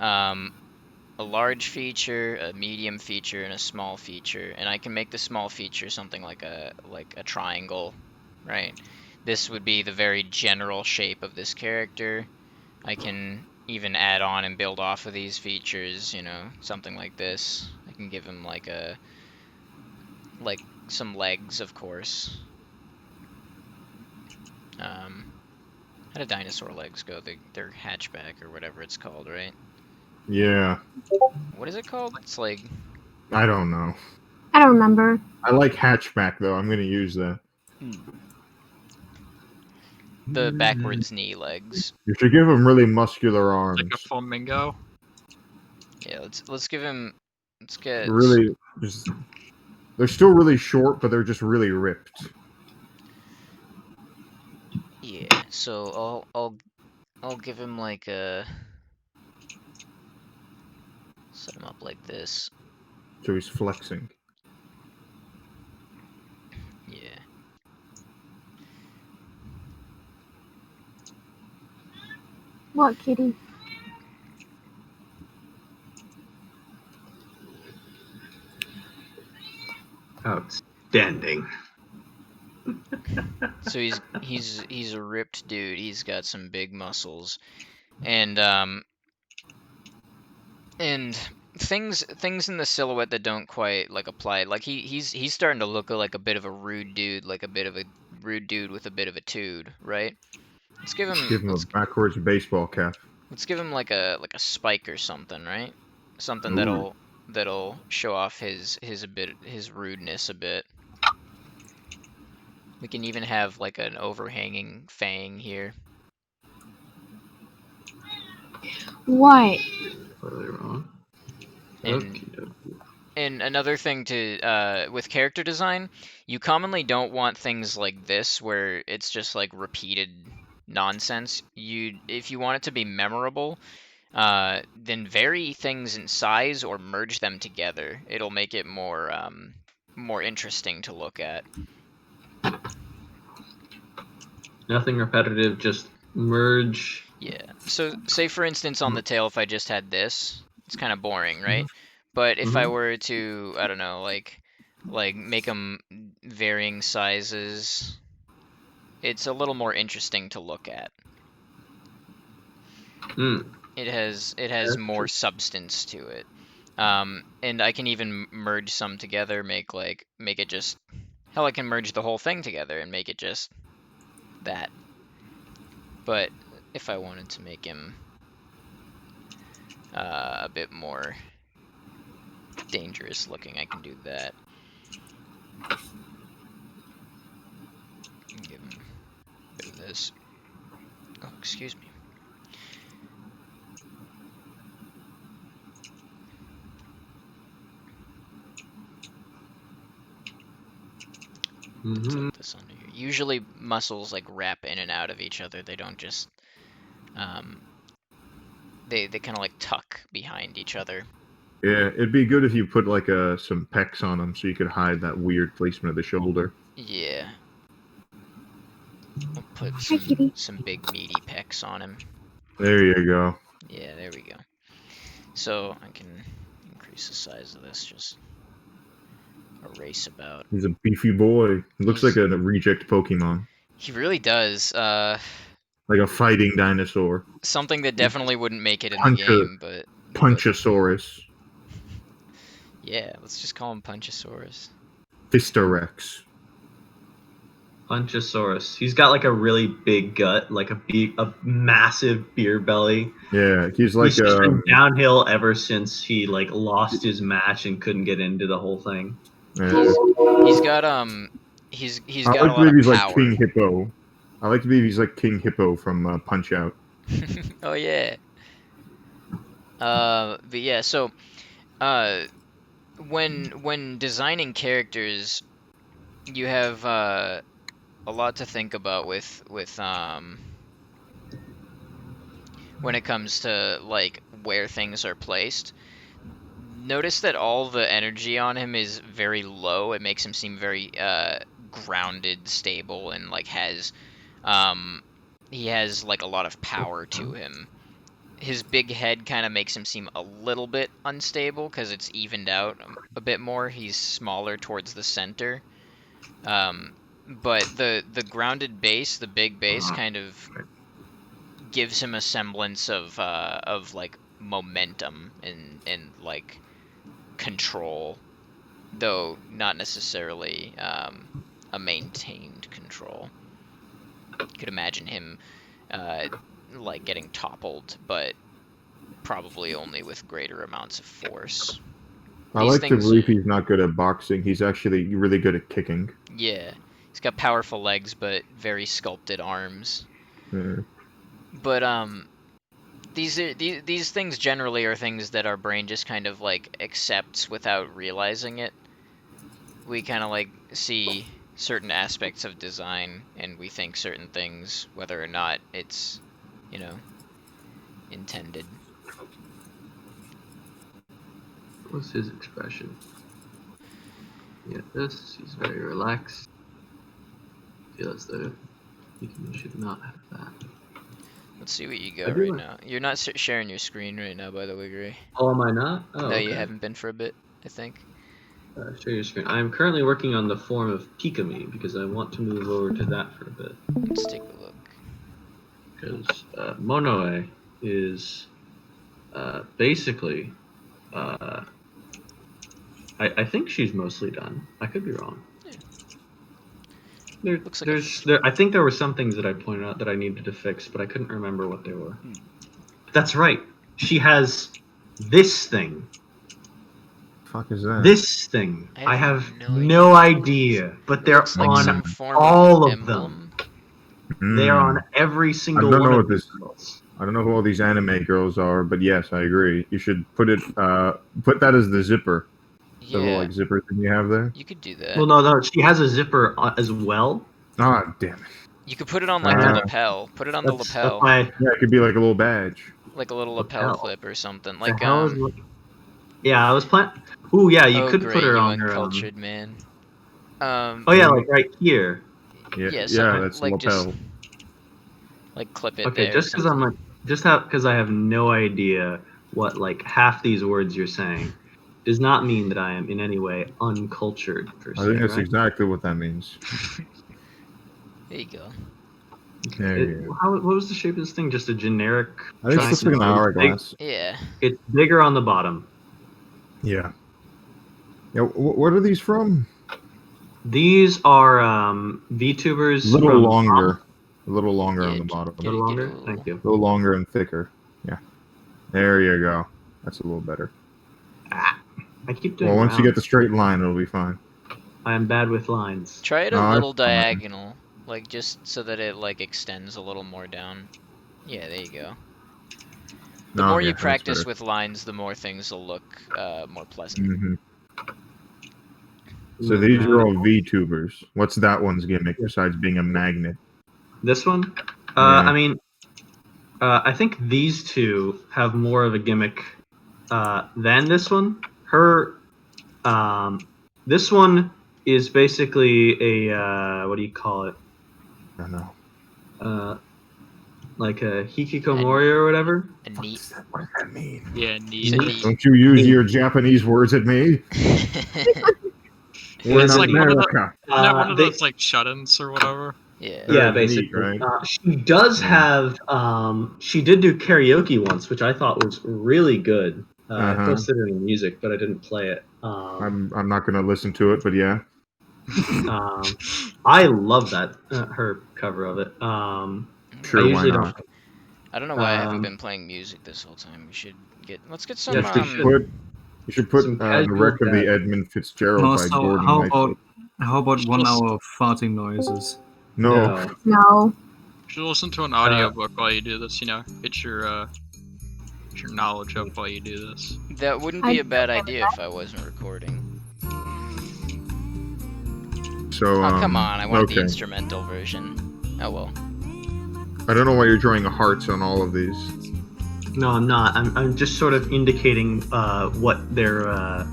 a large feature, a medium feature, and a small feature, and I can make the small feature something like a triangle, right? This would be the very general shape of this character. I can even add on and build off of these features, something like this. I can give him like some legs, of course. How do dinosaur legs go? They're hatchback or whatever it's called, right? Yeah. What is it called? It's like... I don't know. I don't remember. I like hatchback though. I'm gonna use that. The backwards knee legs. You should give him really muscular arms. Like a flamingo. Yeah, let's give him. Let's get really. They're still really short, but they're just really ripped. Yeah. So I'll give him like a. Set him up like this. So he's flexing. Yeah. What, kitty? outstanding. So he's a ripped dude. He's got some big muscles, and things in the silhouette that don't quite like apply. Like he's starting to look like a bit of a rude dude, like a bit of a rude dude with a bit of a tude, right? Let's give him Give him a backwards baseball cap. let's give him like a spike or something, right? Something Ooh. that'll show off his rudeness a bit. We can even have like an overhanging fang here. What? Totally wrong. And Okey-dokey. And another thing to with character design, you commonly don't want things like this where it's just like repeated nonsense. If you want it to be memorable, then vary things in size or merge them together. It'll make it more interesting to look at. Nothing repetitive, just merge. Yeah. So say for instance on the tail, if I just had this, it's kind of boring, right? But if I were to, I don't know, like make them varying sizes, it's a little more interesting to look at. It has That's more true. substance to it. And I can even merge some together, make it just, hell, I can merge the whole thing together and make it just that. But if I wanted to make him a bit more dangerous looking, I can do that. Give him a bit of this. Oh, excuse me. Tuck this under here. Usually muscles like wrap in and out of each other. They don't just they kind of like tuck behind each other. Yeah, it'd be good if you put like some pecs on them so you could hide that weird placement of the shoulder. Yeah. I'll put Hi, kitty. some big meaty pecs on him. There you go. Yeah, there we go. So I can increase the size of this, just erase about. He's a beefy boy. He looks like a reject Pokemon. He really does. Like a fighting dinosaur. Something that definitely wouldn't make it in the game, but Punchosaurus. Yeah, let's just call him Punchosaurus. Fistorex. Punchosaurus. He's got like a really big gut, like a massive beer belly. Yeah, he's like He's just been downhill ever since he like lost his match and couldn't get into the whole thing. Yeah. He's got he's got a lot of believe he's power. like King Hippo. I like to believe he's like King Hippo from Punch Out. Oh yeah. But yeah, so when designing characters, you have a lot to think about with when it comes to like where things are placed. Notice that all the energy on him is very low. It makes him seem very grounded, stable, and like he has like a lot of power to him. His big head kind of makes him seem a little bit unstable because it's evened out a bit more. He's smaller towards the center. But the grounded base, the big base, kind of gives him a semblance of like momentum and like control, though not necessarily a maintained control. You could imagine him like getting toppled, but probably only with greater amounts of force. I like to believe he's not good at boxing. He's actually really good at kicking. Yeah, he's got powerful legs, but very sculpted arms. Yeah. But these things generally are things that our brain just kind of like accepts without realizing it. We kind of like see certain aspects of design and we think certain things, whether or not it's, you know, intended. What's his expression? Yeah, this. He's very relaxed. Feels though he should not have that. Let's see what you got right now. You're not sharing your screen right now, by the way, Gray. Oh, am I not? Oh, No, okay. you haven't been for a bit, I think. Share your screen. I am currently working on the form of Pikami because I want to move over to that for a bit. Let's take a look. Because Monoe is basically, I think she's mostly done. I could be wrong. Yeah. I think there were some things that I pointed out that I needed to fix, but I couldn't remember what they were. That's right. She has this thing. Fuck is that? This thing. I I have have no no idea, but It they're looks like on some form all of emblem. them. They are Mm. on every single don't one know of what this- these girls. I don't know who all these anime girls are, but yes, I agree. You should put it. Put that as the zipper. The little Yeah, like zipper thing you have there. you could do that. Well, no, she has a zipper as well. Ah, damn it. You could put it on like the Uh, lapel. Put it on the That's lapel, why. Yeah, it could be like a little badge. like a little lapel Lapel. clip or something. the Like hell is yeah, I was planning. Ooh, yeah, you oh could great, put her you on her. uncultured man. Oh yeah, like right here. Yeah, Yeah, yeah, so, that's like, the lapel. just- like clip it Okay, there. just because I'm like, because I have no idea what like half these words you're saying, does not mean that I am in any way uncultured per se. I think that's right? exactly what that means. There you go. There you go. What was the shape of this thing? Just a generic. I think it's just like an triangle. hourglass. Yeah. It's bigger on the bottom. Yeah. Yeah. What are these from? These are VTubers. A little from longer. A little longer Yeah, on the bottom. A Yeah, little get longer. a little- Thank you. A little longer and thicker. Yeah. There you go. That's a little better. I keep doing. Well, once you round. get the straight line, it'll be fine. I am bad with lines. Try it No, a that's little fine. diagonal, like just so that it like extends a little more down. Yeah, there you go. The No, more yeah, you that's practice better. with lines, the more things will look more pleasant. Mhm. So these are all VTubers. What's that one's gimmick besides being a magnet? This one. Yeah. I mean, I think these two have more of a gimmick than this one. This one is basically a what do you call it? I don't know. Like a hikikomori or whatever. A neat. What does that mean? Yeah, It's neat. a Neat. neat. Don't you use your Japanese words at me? We're It's in like one of the- America. Isn't that one of They- those like shut-ins or whatever? Yeah. Yeah, They're basically. neat, right? She does Yeah. have. She did do karaoke once, which I thought was really good. I Uh-huh. posted it in music, but I didn't play it. I'm not gonna listen to it, but yeah. I love that her cover of it. Sure, I why usually not? don't. I don't know why I haven't Um, been playing music this whole time. We should get. Let's get some. Yes, we should. You should put Some the casual wreck of the jazz. Edmund Fitzgerald by Also, Gordon how Lightfoot. about 1 hour of farting noises? No. No. You should listen to an audiobook while you do this, you know. Get your knowledge up while you do this. That wouldn't be I- a bad idea if I wasn't recording. So, Oh come on! I want the okay. instrumental version. Oh well. I don't know why you're drawing hearts on all of these. No, I'm not. I'm just sort of indicating what their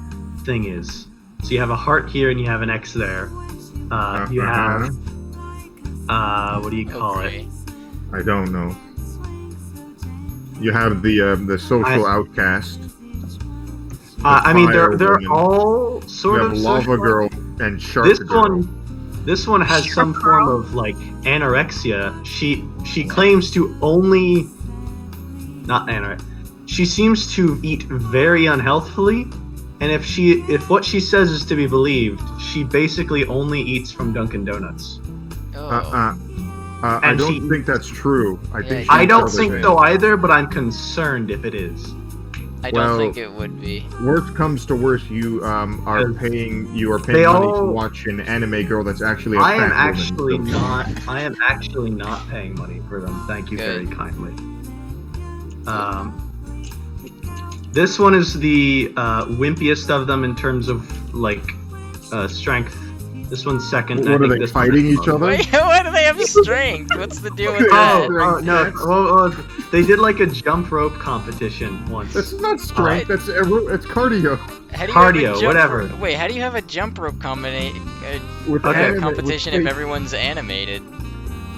thing is. So you have a heart here and you have an X there. You have what do you call Okay. it? I don't know. You have the social outcast. I mean, fire they're woman. all sort You of have lava social- girl and shark This girl. this one has some form of like anorexia. She claims to only not anorexia. She seems to eat very unhealthfully, and if what she says is to be believed, she basically only eats from Dunkin' Donuts. Oh. I And don't she- think that's true. I Yeah, think I she's don't other think than- so either, but I'm concerned if it is. I don't well- think it would be. Worst comes to worst, you are Because paying they money to all- watch an anime girl that's actually a I fat am woman. actually So- not. I am actually not paying money for them. Thank you very Good. kindly. This one is the wimpiest of them in terms of like strength. This one's second. and I What are think they this one fighting is each most. other? Wait, why do they have strength? What's the deal with Oh, that? Oh no! Well, they did like a jump rope competition once. That's not strength. That's cardio. How do you Cardio, have a jump whatever. Wait, how do you have a jump rope With Okay. anime- competition with if everyone's animated?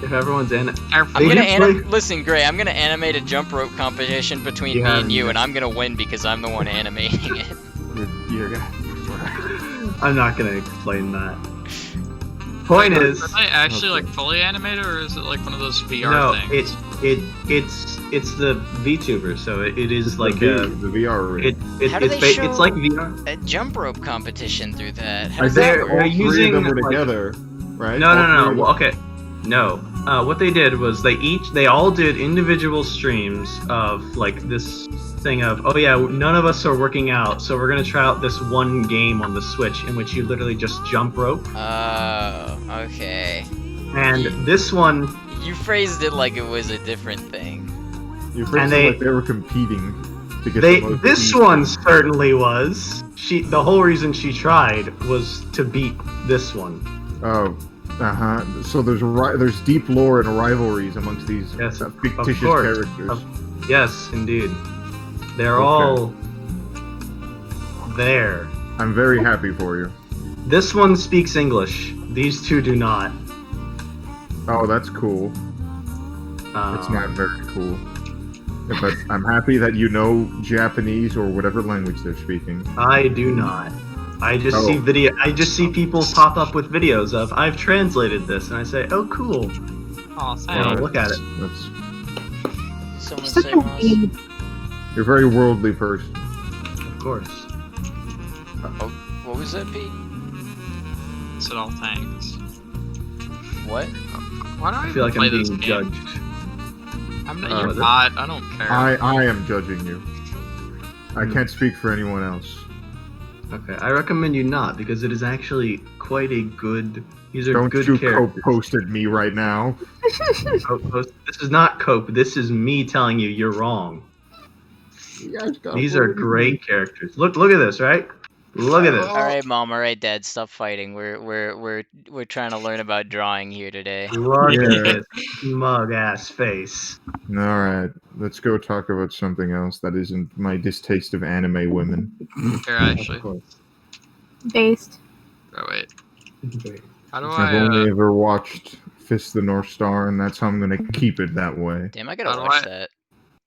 If everyone's in it, I'm They gonna did play- listen, Gray. I'm gonna animate a jump rope competition between me Yeah, and you, yeah. and I'm gonna win because I'm the one animating it. you're- I'm not gonna explain that. Point is, Are they actually like fully animated, or is it like one of those VR no, things? it's the VTuber, so it is like the VR rig. How do they it's show like VR. a jump rope competition through that? How I does that think they're all work? three of them were using, like- together, right? No, All no, three no. of Well, them. okay, no. What they did was they all did individual streams of like this thing of, oh yeah, none of us are working out, so we're gonna try out this one game on the Switch in which you literally just jump rope. Oh, okay. And this one, You phrased it like it was a different thing. You phrased and it they- like they were competing to get the most this views. one certainly was. The whole reason she tried was to beat this one. Oh, So there's deep lore and rivalries amongst these Yes, fictitious course. characters. Yes, indeed. They're Okay. all there. I'm very happy for you. This one speaks English. These two do not. Oh, that's cool. It's not very cool. But I'm happy that you know Japanese or whatever language they're speaking. I do not. I just Oh. I just see people pop up with videos of I've translated this, and I say, "Oh, cool." Oh, Yeah, thanks. look at it. That's, Someone Such say a Moss? weeb. you're a very worldly person. Of course. What was that, Pete? Said all thanks. What? Why do I I even feel like play I'm this being game? judged. I'm not. Uh, You're not. I don't care. I am judging you. I can't speak for anyone else. Okay, I recommend you not because it is actually quite a good. These are Don't good you characters. post at me right now. This is not cope. This is me telling you you're wrong. These are great characters. Look at this, right? Look at this. All right, Mom. All right, Dad. Stop fighting. We're trying to learn about drawing here today. Look Yeah. at this mug ass face. Alright, let's go talk about something else that isn't my distaste of anime women. Here, actually. Based. Oh wait. How do I've I? only ever watched Fist of the North Star, and that's how I'm gonna keep it that way. Damn, I gotta How do watch I- that.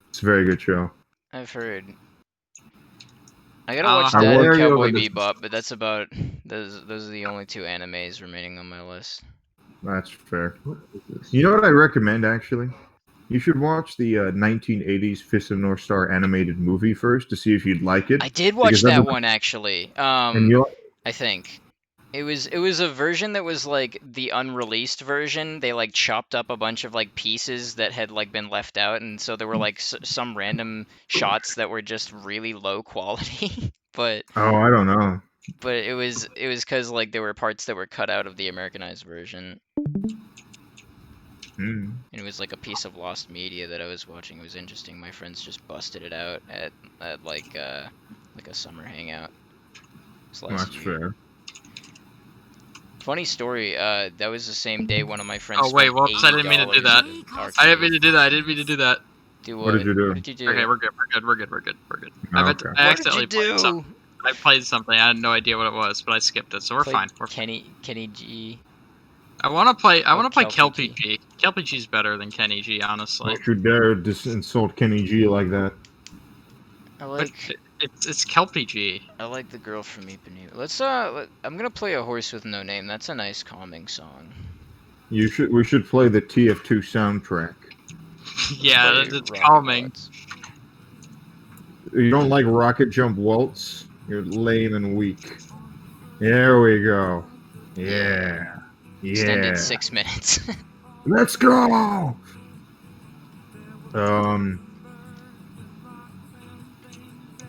It's a very good show. I've heard. I gotta Uh, watch I that worry Cowboy over this- Bebop, but that's about those are the only two animes remaining on my list. That's fair. You know what I recommend, actually? You should watch the 1980s Fist of the North Star animated movie first to see if you'd like it. I did watch Because that everybody- one actually. And you I think it was a version that was like the unreleased version. They like chopped up a bunch of like pieces that had like been left out, and so there were like some random shots that were just really low quality. but Oh, I don't know. it was because like there were parts that were cut out of the Americanized version, Hmm. and it was like a piece of lost media that I was watching. It was interesting. My friends just busted it out at like a summer hangout. This last That's year. fair. Funny story. That was the same day one of my friends. Oh, wait, spent whoops, I didn't mean to do $80 that. at an I didn't mean arcade. to do that. I didn't mean to do that. Do What did you do? What did you do? Okay, we're good. We're good. Oh, I meant okay. I What accidentally did you played do? something. I played something. I had no idea what it was, but I skipped it, so we're Played fine. We're fine. Kenny G. I want to play. I Oh, want to play Kelpie Kelpie G. Kelpie G's better than Kenny G, honestly. Don't you dare insult Kenny G like that. I But like it's Kelpie G. I like the girl from Ipanema. I'm gonna play A Horse with No Name. That's a nice calming song. We should play the TF2 soundtrack. Yeah, Play it's Rock calming. Waltz. You don't like Rocket Jump Waltz? You're lame and weak. There we go. Yeah. Extended Yeah. 6 minutes. Let's go.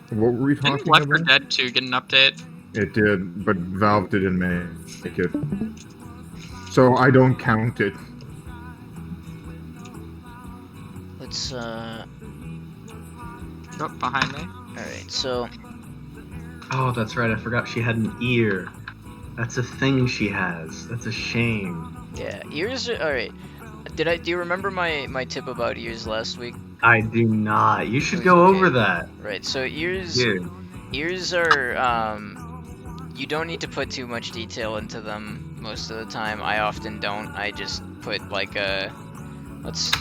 What were we Didn't talking Left 4 about? Dead 2 get an update? It did, but Valve didn't make it. So I don't count it. Let's Oh, behind me. Alright, so Oh, that's right. I forgot she had an ear. That's a thing she has. That's a shame. yeah, ears are alright. Do you remember my tip about ears last week? I do not. You should It's go okay. over that. Right, so ears Dude. Ears are, you don't need to put too much detail into them most of the time. I often don't. I just put like let's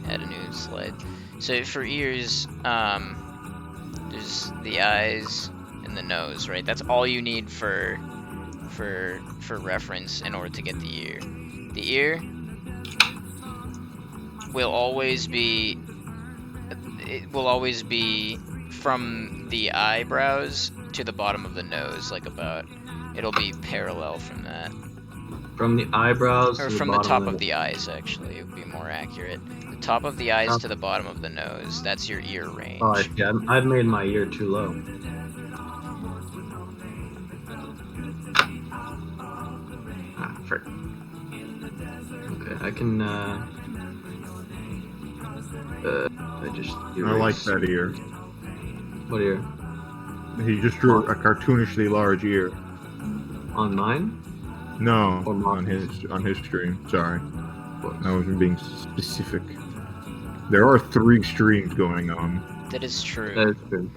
add a new slide. So for ears, there's the eyes and the nose, right? That's all you need for for reference in order to get the ear. The ear will always be from the eyebrows to the bottom of the nose, like it'll be parallel from that. From the eyebrows Or to from the the top bottom of the eyes, actually, it would be more accurate. The top of the eyes to the bottom of the nose, that's your ear range. Oh, yeah, I've made my ear too low. Ah, frick. Okay, I can, I just I like erased- that ear. What ear? He just drew a cartoonishly large ear. On mine? No, Or on his stream. Sorry, I wasn't being specific. There are 3 streams going on. That is true. That is true.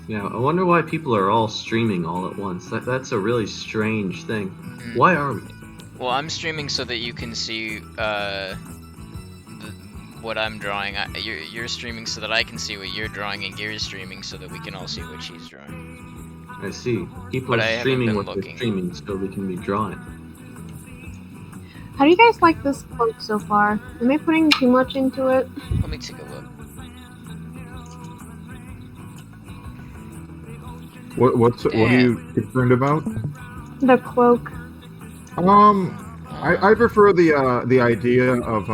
Yeah, I wonder why people are all streaming all at once. That's a really strange thing. Why are we? Well, I'm streaming so that you can see what I'm drawing. You're streaming so that I can see what you're drawing, and Gary's streaming so that we can all see what she's drawing. I see. People But I are haven't streaming been what looking. they're streaming so we can be drawing. How do you guys like this cloak so far? Am I putting too much into it? Let me take a look. What are you concerned about? The cloak. I prefer the idea of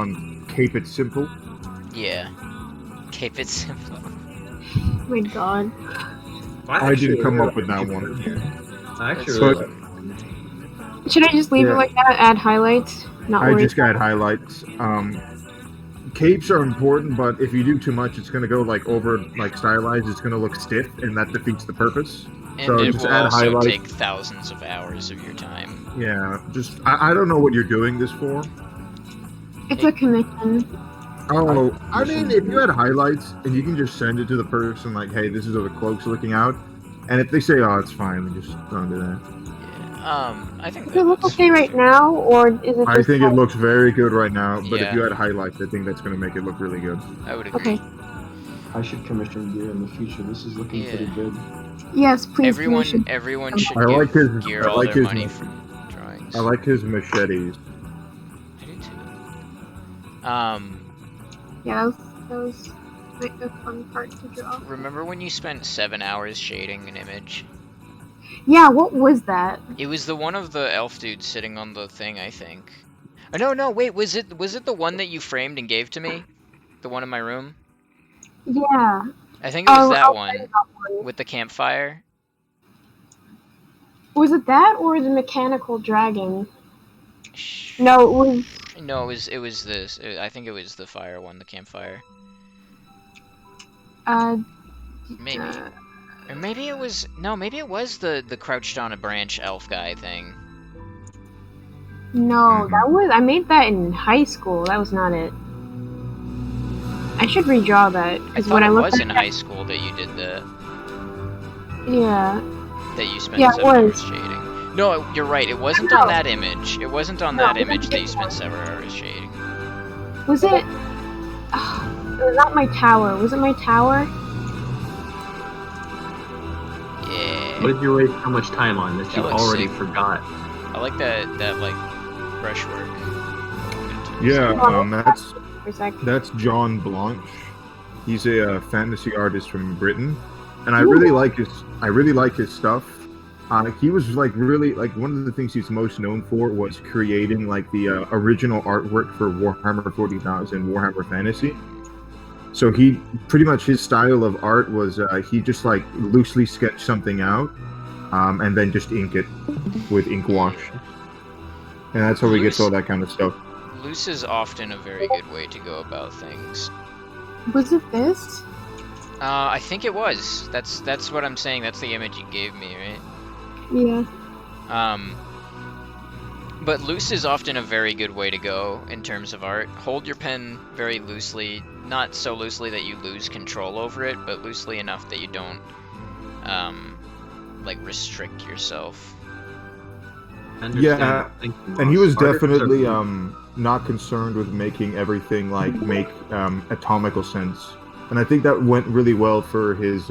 keep it simple. Yeah. Keep it simple. Oh my god. I didn't come up with that one. I actually But- really Should I just leave Yeah. it like that? Add highlights? Not I worry. just got highlights. Capes are important, but if you do too much, it's gonna go stylized. It's gonna look stiff, and that defeats the purpose. And So it just will add also highlights. take thousands of hours of your time. Yeah, I don't know what you're doing this for. It's a commission. Oh, I mean, if you had highlights and you can just send it to the person, like, hey, this is how the cloak's looking out, and if they say, oh, it's fine, then just don't do that. Yeah. I think Does that it look looks- okay right now, or is it just I think it like- looks very good right now, but Yeah. if you had highlights, I think that's going to make it look really good. I would agree. Okay. I should commission gear in the future. This is looking pretty Yeah. good. Yes, please. Everyone commission. should I like give his- Gear I all like their his- money for drawings. I like his machetes. I do too. Yeah, that was like a fun part to draw. Remember when you spent 7 hours shading an image? Yeah, what was that? It was the one of the elf dudes sitting on the thing, I think. Oh, no, wait, was it the one that you framed and gave to me? The one in my room? Yeah. I think it was that I'll one find that one. with the campfire. Was it that or the mechanical dragon? Shh. No, it was. No, it was this. I think it was the fire one, the campfire. Maybe. Or maybe it was maybe it was the crouched on a branch elf guy thing. No, that was. I made that in high school. That was not it. I should redraw that I because thought when I it looked was at in high school that you did the yeah, that you spent Yeah, it 7 hours was. shading. No, you're right. It wasn't No. on that image. It wasn't on No, that it was image that you this spent one. 7 hours shading. was it? It was not my tower. Was it my tower? Yeah. What did you waste so much time on that you That looks already sick. forgot? I like that like brushwork. Yeah, For a sec. that's John Blanche. He's a fantasy artist from Britain, and I really like his stuff. He was really one of the things he's most known for was creating the original artwork for Warhammer 40,000 Warhammer Fantasy. So he pretty much his style of art was he just loosely sketched something out, and then just ink it with ink wash, and that's how he gets all that kind of stuff. Loose is often a very good way to go about things. Was it this? I think it was. That's what I'm saying. That's the image you gave me, right? Yeah. But loose is often a very good way to go in terms of art. Hold your pen very loosely, not so loosely that you lose control over it, but loosely enough that you don't, restrict yourself. Yeah, Thank you, And he Moss. was Artists are- definitely not concerned with making everything make atomical sense, and I think that went really well for his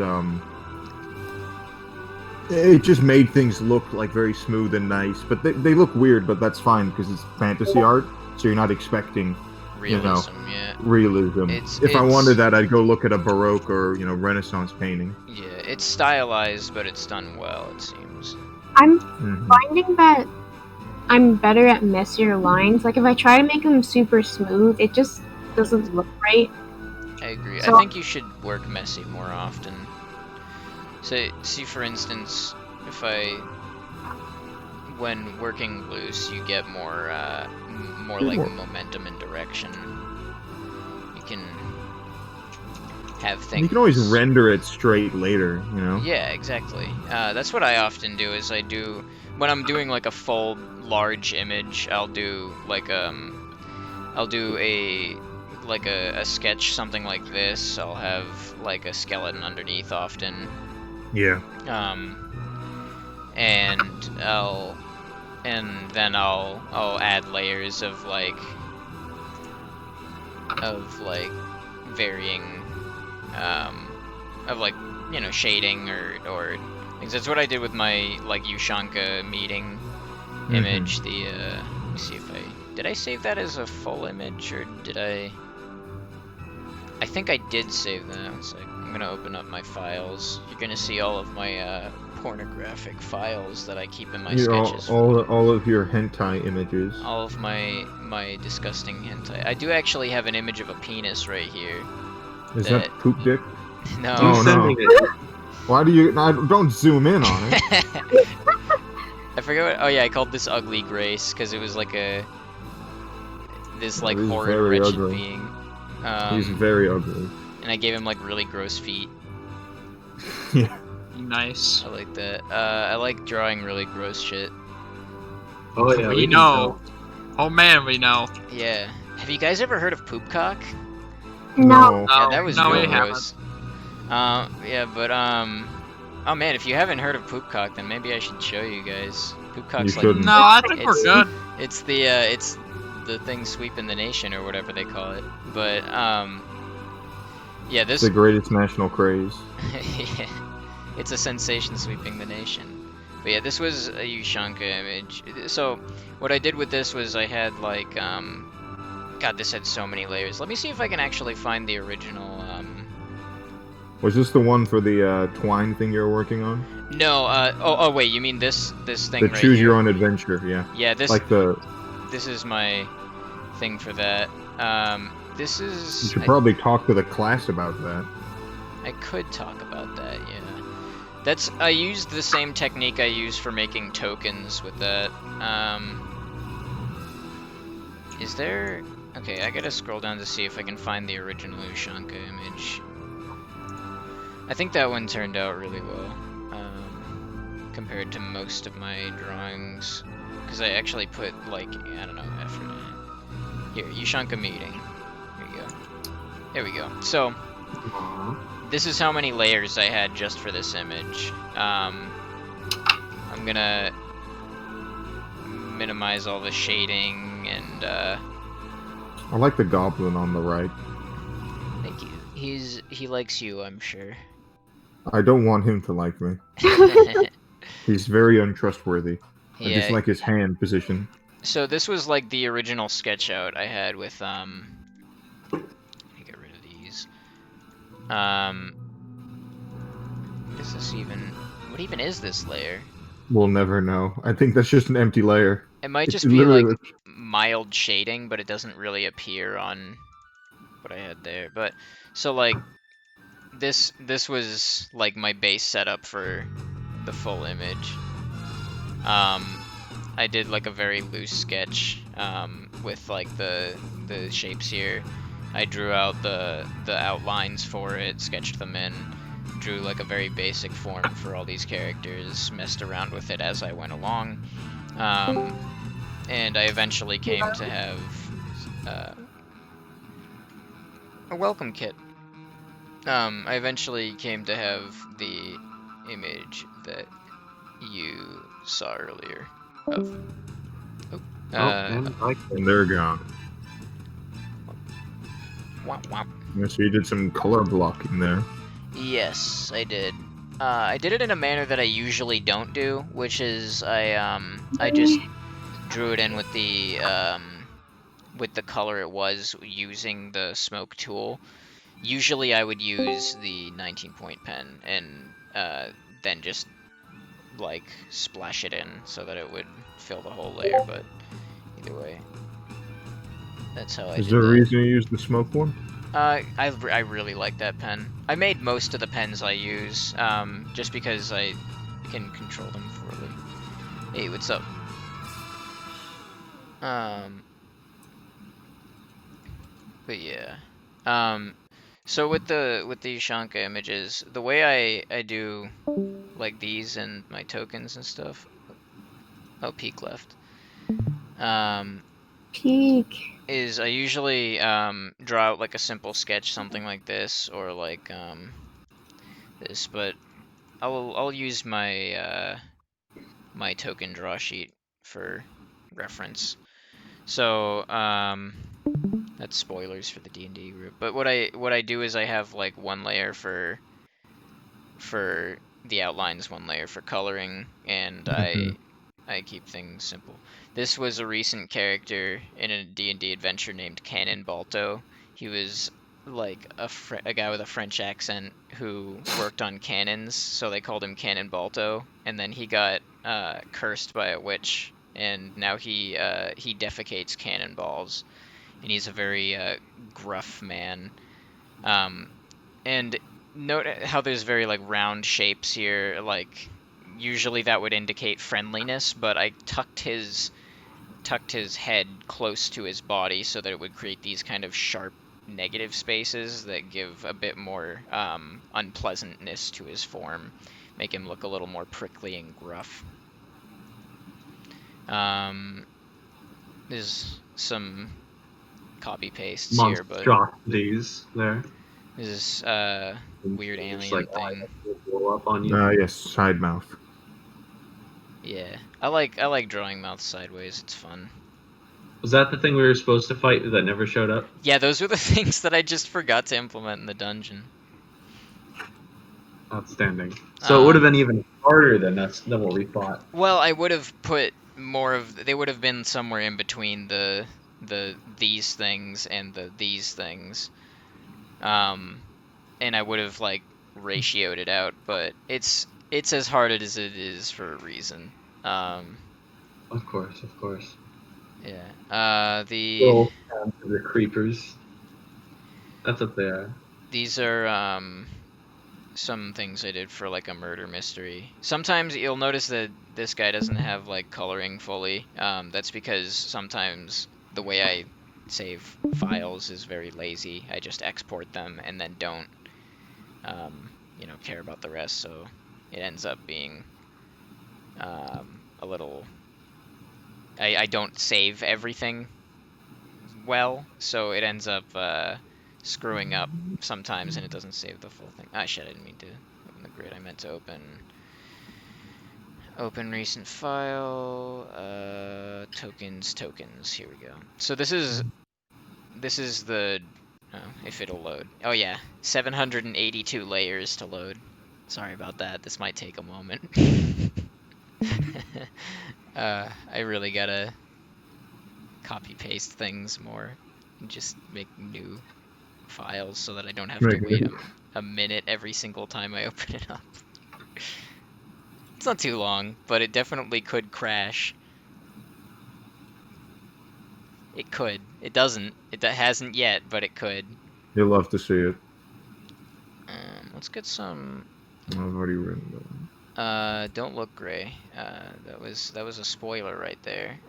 It just made things look like very smooth and nice, but they look weird, but that's fine because it's fantasy art, so you're not expecting Realism, yeah. realism. If I wanted that, I'd go look at a Baroque or Renaissance painting. Yeah, it's stylized, but it's done well, it seems. I'm finding that I'm better at messier lines. Like if I try to make them super smooth, it just doesn't look right. I agree. So- I think you should work messy more often. So, see, for instance, when working loose, you get more like momentum and direction. You can have things. You can always render it straight later, Yeah, exactly. That's what I often do. Is when I'm doing like a full large image, I'll do a sketch, something like this. I'll have like a skeleton underneath often. Yeah. And then I'll add layers of varying shading or things. That's what I did with my Ushanka meeting image. Let me see if did I save that as a full image or did I think I did save that. It's like I'm gonna open up my files. You're gonna see all of my pornographic files that I keep in my sketches. All of your hentai images. All of my disgusting hentai. I do actually have an image of a penis right here. Is that poop dick? No. Oh no. Why do you? Don't zoom in on it. I forget what. Oh yeah, I called this Ugly Grace because it was like this horrid, wretched ugly. being. He's very ugly. And I gave him like really gross feet. Yeah. Nice. I like that. I like drawing really gross shit. Oh yeah, We know. Oh man, we know. Yeah. Have you guys ever heard of poopcock? No. Yeah, that was no, real we gross. Yeah, but oh man, if you haven't heard of poopcock, then maybe I should show you guys. Poopcock's You shouldn't. No, I think we're good. It's the thing sweeping the nation or whatever they call it. But yeah, this The greatest national craze. yeah, it's a sensation sweeping the nation. But yeah, this was a Ushanka image. So what I did with this was I had God, this had so many layers. Let me see if I can actually find the original. Was this the one for the twine thing you're working on? No. Oh wait, you mean this thing The right choose here? your own adventure, yeah. Yeah, this This is my thing for that. This is. You should probably talk to the class about that. I could talk about that, yeah. I used the same technique I use for making tokens with that. Is there... Okay, I gotta scroll down to see if I can find the original Ushanka image. I think that one turned out really well, compared to most of my drawings. Because I actually put, I don't know, effort in it. Here, Ushanka meeting. Here you go. There we go. So... This is how many layers I had just for this image. I'm gonna minimize all the shading and I like the goblin on the right. thank you. He likes you, I'm sure. I don't want him to like me. He's very untrustworthy. I Yeah. just like his hand position. So this was like the original sketch out I had with let me get rid of these. Is this even... What even is this layer? We'll never know. I think that's just an empty layer. It might It's just be literally like mild shading, but it doesn't really appear on what I had there. But so this was like my base setup for the full image. I did like a very loose sketch with like the shapes here. I drew out the outlines for it, sketched them in, drew like a very basic form for all these characters, messed around with it as I went along, and I eventually came to have a welcome kit. I eventually came to have the image that you saw earlier of. And they're gone. Womp womp. Yeah, so you did some color blocking there. Yes, I did. I did it in a manner that I usually don't do, which is I just drew it in with the color it was using the smoke tool. Usually I would use the 19-point pen and then just like splash it in so that it would fill the whole layer, but either way, that's how I Is did there a that. reason you use the smoke one? I really like that pen. I made most of the pens I use, just because I can control them fully. Hey, what's up? But yeah. So with the Ushanka images, the way I do like these and my tokens and stuff. Oh, peek left. Peak. Is I usually draw out like a simple sketch, something like this, or like this, but I'll use my my token draw sheet for reference. So that's spoilers for the D&D group. But what I do is I have like one layer for the outlines, one layer for coloring, and I keep things simple. This was a recent character in a D&D adventure named Cannon Balto. He was like a guy with a French accent who worked on cannons, so they called him Cannon Balto. And then he got cursed by a witch, and now he defecates cannonballs, and he's a very gruff man. And note how there's very like round shapes here. Like usually that would indicate friendliness, but I tucked his head close to his body so that it would create these kind of sharp negative spaces that give a bit more unpleasantness to his form, make him look a little more prickly and gruff. There's some copy pastes here, but Monstrosities there. there's weird Just alien like thing. blow up on you. Yes, side mouth. Yeah, I like drawing mouth sideways. It's fun. Was that the thing we were supposed to fight that never showed up? Yeah, those were the things that I just forgot to implement in the dungeon. Outstanding. So it would have been even harder than what we thought. Well, I would have put more of. They would have been somewhere in between the these things and the these things. And I would have like ratioed it out, but it's as hard as it is for a reason. Of course. Yeah. The creepers. That's what they are. These are some things I did for like a murder mystery. Sometimes you'll notice that this guy doesn't have like coloring fully. That's because sometimes the way I save files is very lazy. I just export them and then don't care about the rest, so it ends up being a little. I don't save everything well, so it ends up screwing up sometimes, and it doesn't save the full thing. Ah, shit! I didn't mean to open the grid. I meant to open recent file. Tokens. Here we go. So this is the. Oh, if it'll load. Oh yeah, 782 layers to load. Sorry about that. This might take a moment. I really gotta copy paste things more and just make new files so that I don't have to wait a minute every single time I open it up. It's not too long, but it definitely could crash. It could. It doesn't. It hasn't yet, but it could. You'll love to see it. Let's get some. I've already written that. Don't look gray. That was a spoiler right there.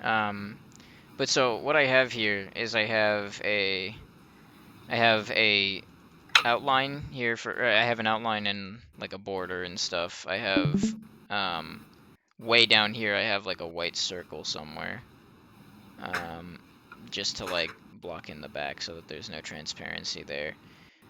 But so what I have here is I have a outline here for. I have an outline and like a border and stuff. I have way down here. I have like a white circle somewhere. Just to like block in the back so that there's no transparency there.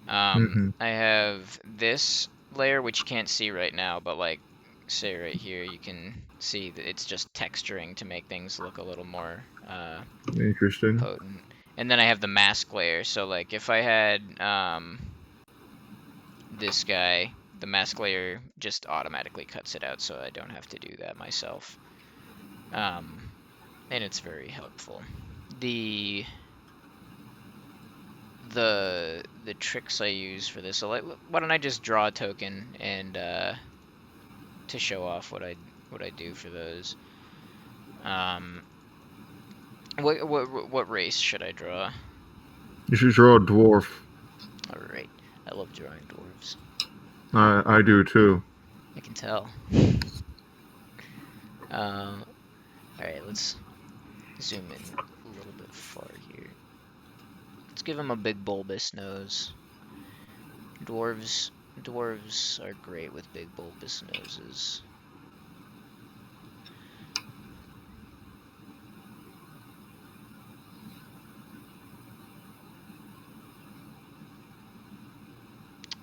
I have this layer which you can't see right now, but like say right here you can see that it's just texturing to make things look a little more interesting, potent. And then I have the mask layer, so like if I had this guy, the mask layer just automatically cuts it out, so I don't have to do that myself. And it's very helpful. The tricks I use for this, so like, why don't I just draw a token and to show off what I do for those. What race should I draw? You should draw a dwarf. All right, I love drawing dwarves. I do too. I can tell. All right, let's zoom in a little bit far here. Let's give him a big bulbous nose. Dwarves are great with big bulbous noses.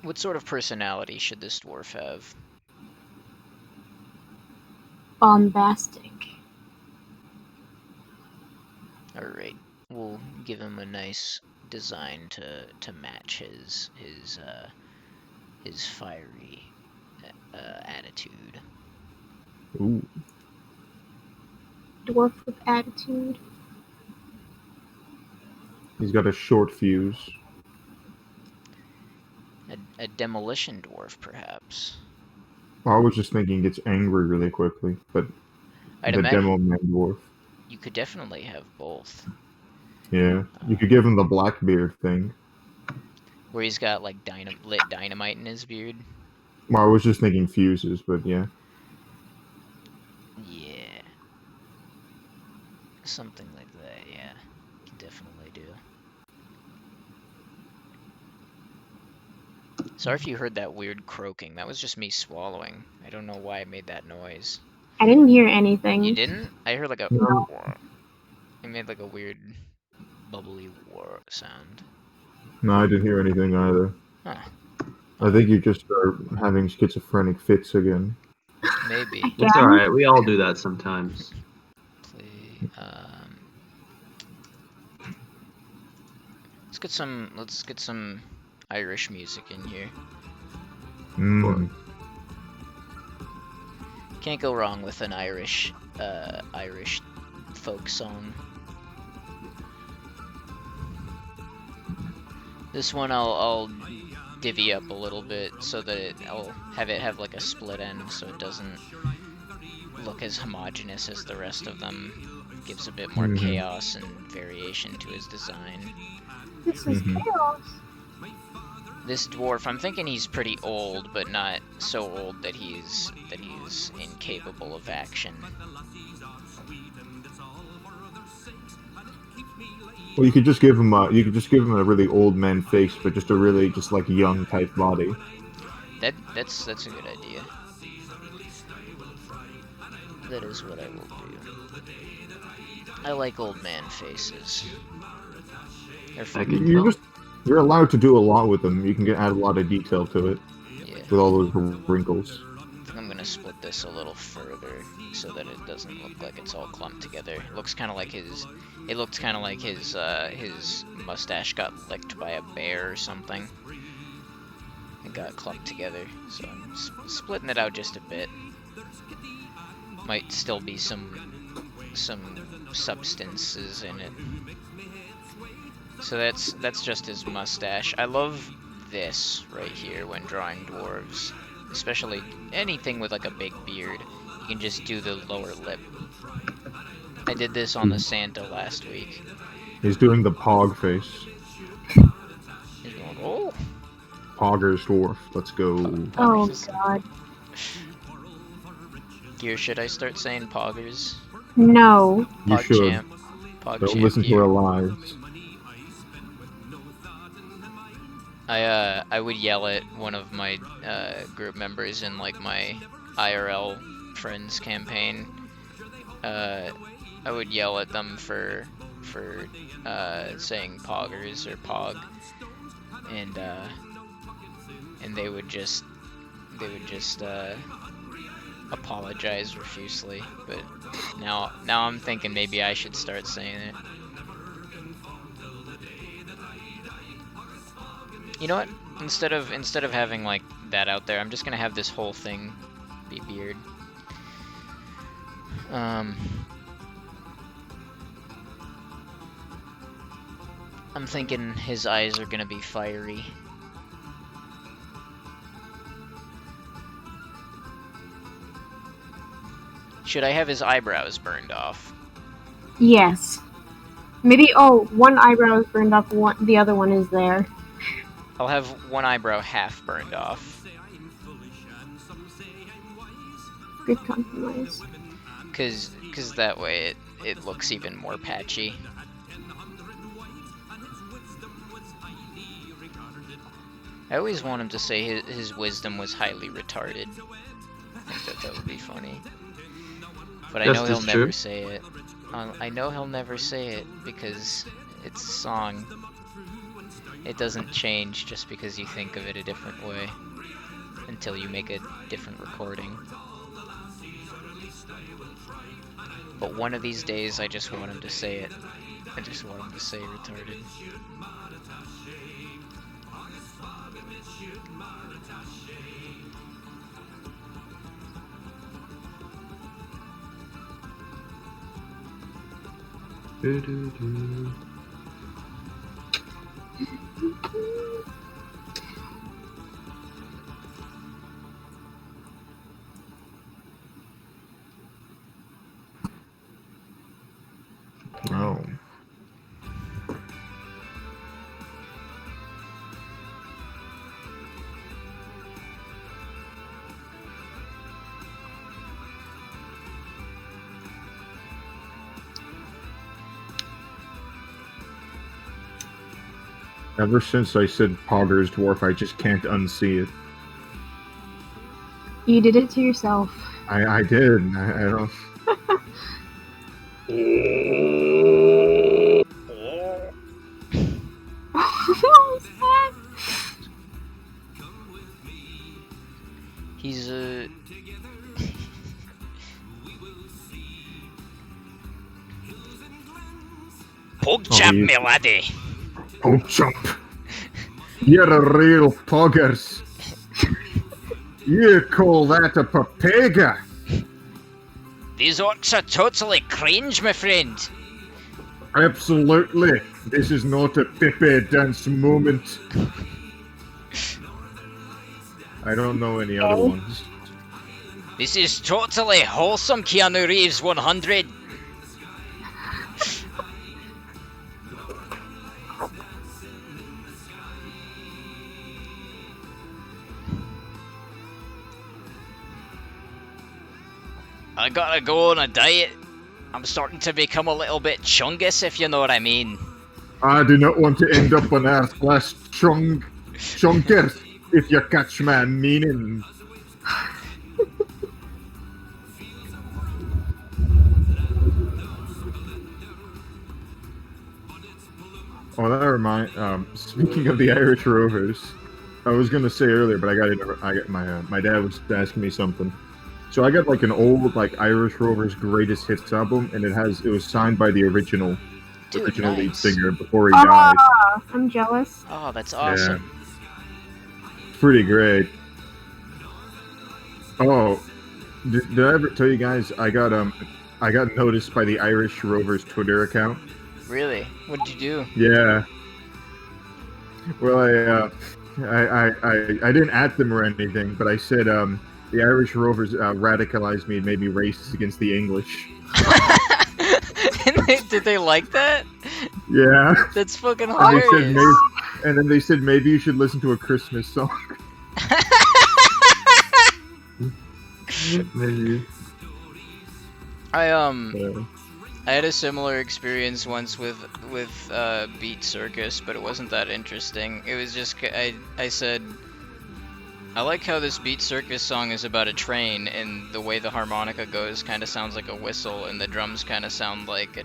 What sort of personality should this dwarf have? Bombastic. Alright, we'll give him a nice design to match his fiery attitude. Ooh. Dwarf with attitude. He's got a short fuse. A demolition dwarf, perhaps. I was just thinking he gets angry really quickly, but I'd the imagine demo man dwarf. you could definitely have both. Yeah, you could give him the Blackbeard thing. Where he's got like lit dynamite in his beard. Well, I was just thinking fuses, but yeah. Yeah. Something like that, yeah. Can definitely do. Sorry if you heard that weird croaking. That was just me swallowing. I don't know why I made that noise. I didn't hear anything. You didn't? I heard like a... No. It made like a weird bubbly sound. No, I didn't hear anything either. Huh. I think you just are having schizophrenic fits again. Maybe. It's alright, we all do that sometimes. Play, let's get some Irish music in here. Mm. Can't go wrong with an Irish folk song. This one I'll divvy up a little bit so that I'll have like a split end so it doesn't look as homogeneous as the rest of them. Gives a bit more chaos and variation to his design. This is chaos. This dwarf, I'm thinking he's pretty old, but not so old that he's incapable of action. Well, you could just give him a a really old man face, but just a really like young type body. That's a good idea. That is what I will do. I like old man faces. They're fun. You're allowed to do a lot with them. You can add a lot of detail to it. Yeah. With all those wrinkles. I think I'm gonna split this a little further so that it doesn't look like it's all clumped together. It looks kind of like his. It looked kind of like his mustache got licked by a bear or something. It got clumped together, so I'm splitting it out just a bit. Might still be some substances in it. So that's just his mustache. I love this right here when drawing dwarves, especially anything with like a big beard. You can just do the lower lip. I did this on the Santa last week. He's doing the Pog face. He's going, oh! Pogger's dwarf. Let's go. Oh god. Gear, should I start saying poggers? No. You Pog should. champ. Pog Don't champ listen to gear. our lies. I would yell at one of my group members in like my IRL friends campaign. I would yell at them for saying poggers or pog, and they would just apologize profusely. But now I'm thinking maybe I should start saying it. You know what? Instead of having like that out there. I'm just gonna have this whole thing be beard. I'm thinking his eyes are gonna be fiery. Should I have his eyebrows burned off? Yes. Maybe, one eyebrow is burned off, the other one is there. I'll have one eyebrow half burned off. Good compromise. Cause that way it looks even more patchy. I always want him to say his wisdom was highly retarded. I think that would be funny. But I know he'll never say it. I know he'll never say it because it's a song. It doesn't change just because you think of it a different way until you make a different recording. But one of these days I just want him to say it. I just want him to say retarded. Oh. Ever since I said Pogger's dwarf, I just can't unsee it. You did it to yourself. I did. I don't. What was that? He's a... Pog chap, me laddie! Oh, chump! You're a real poggers. You call that a papega? These orcs are totally cringe, my friend. Absolutely. This is not a Pepe dance moment. I don't know any other ones. This is totally wholesome, Keanu Reeves 100. I gotta go on a diet. I'm starting to become a little bit chungus, if you know what I mean. I do not want to end up on Earth chunkers, if you catch my meaning. Oh, that reminds. Speaking of the Irish Rovers, I was gonna say earlier, but I got my dad was asking me something. So I got like an old Irish Rovers greatest hits album, and it was signed by the original lead singer before he died. I'm jealous. Oh, that's awesome. Yeah. Pretty great. Oh, did I ever tell you guys I got noticed by the Irish Rovers Twitter account? Really? What did you do? Yeah. Well, I didn't at them or anything, but I said the Irish Rovers radicalized me and made me racist against the English. Did they like that? Yeah. That's fucking hilarious. And then they said maybe you should listen to a Christmas song. Maybe. I had a similar experience once with Beat Circus, but it wasn't that interesting. It was just I said, I like how this Beat Circus song is about a train, and the way the harmonica goes kind of sounds like a whistle, and the drums kind of sound like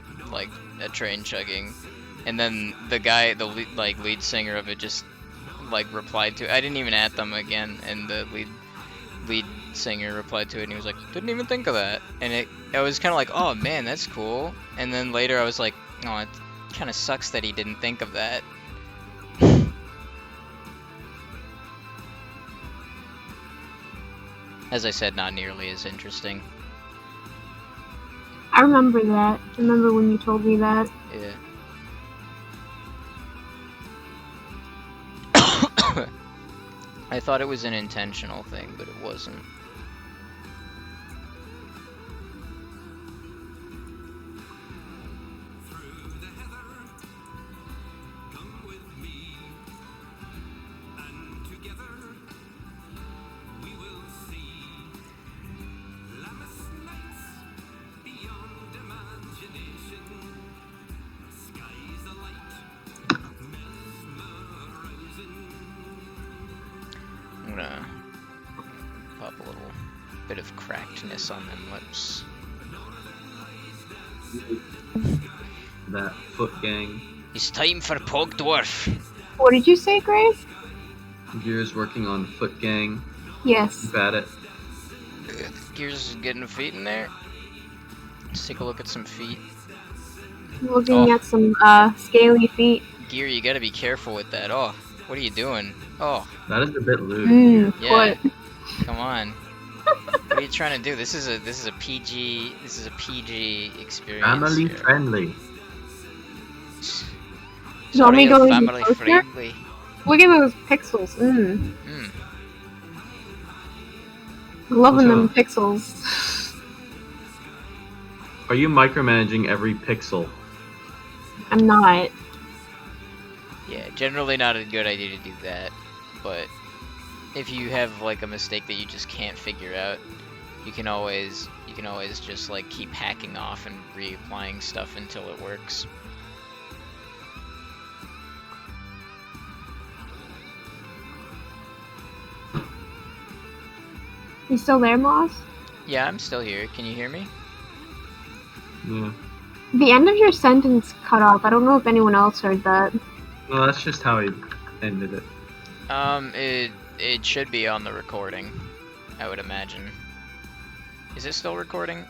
a train chugging. And then the guy, the lead singer of it, just replied to it. I didn't even at them again, and the lead singer replied to it, and he was like, "Didn't even think of that." And I was kind of like, "Oh man, that's cool." And then later I was like, "Oh, it kind of sucks that he didn't think of that." As I said, not nearly as interesting. I remember that. I remember when you told me that. Yeah. I thought it was an intentional thing, but it wasn't. I'm gonna pop a little bit of crackedness on them lips. That foot gang. It's time for Pog Dwarf. What did you say, Grace? Gears working on foot gang. Yes. Keep at it. Gears is getting feet in there. Let's take a look at some feet. Looking Oh. at some scaly feet. Gear, you gotta be careful with that. Oh, what are you doing? Oh, That is a bit lewd. yeah. Foot. Come on. What are you trying to do? This is a PG experience. Family here. friendly. Want me Sorry, going family closer? friendly. Look at those pixels. Mm. Loving them What's pixels. Are you micromanaging every pixel? I'm not. Yeah, generally not a good idea to do that, but if you have like a mistake that you just can't figure out, you can always just like keep hacking off and reapplying stuff until it works. You still there, Moss? Yeah, I'm still here. Can you hear me? Yeah. The end of your sentence cut off. I don't know if anyone else heard that. No, that's just how he ended it. It should be on the recording, I would imagine. Is it still recording?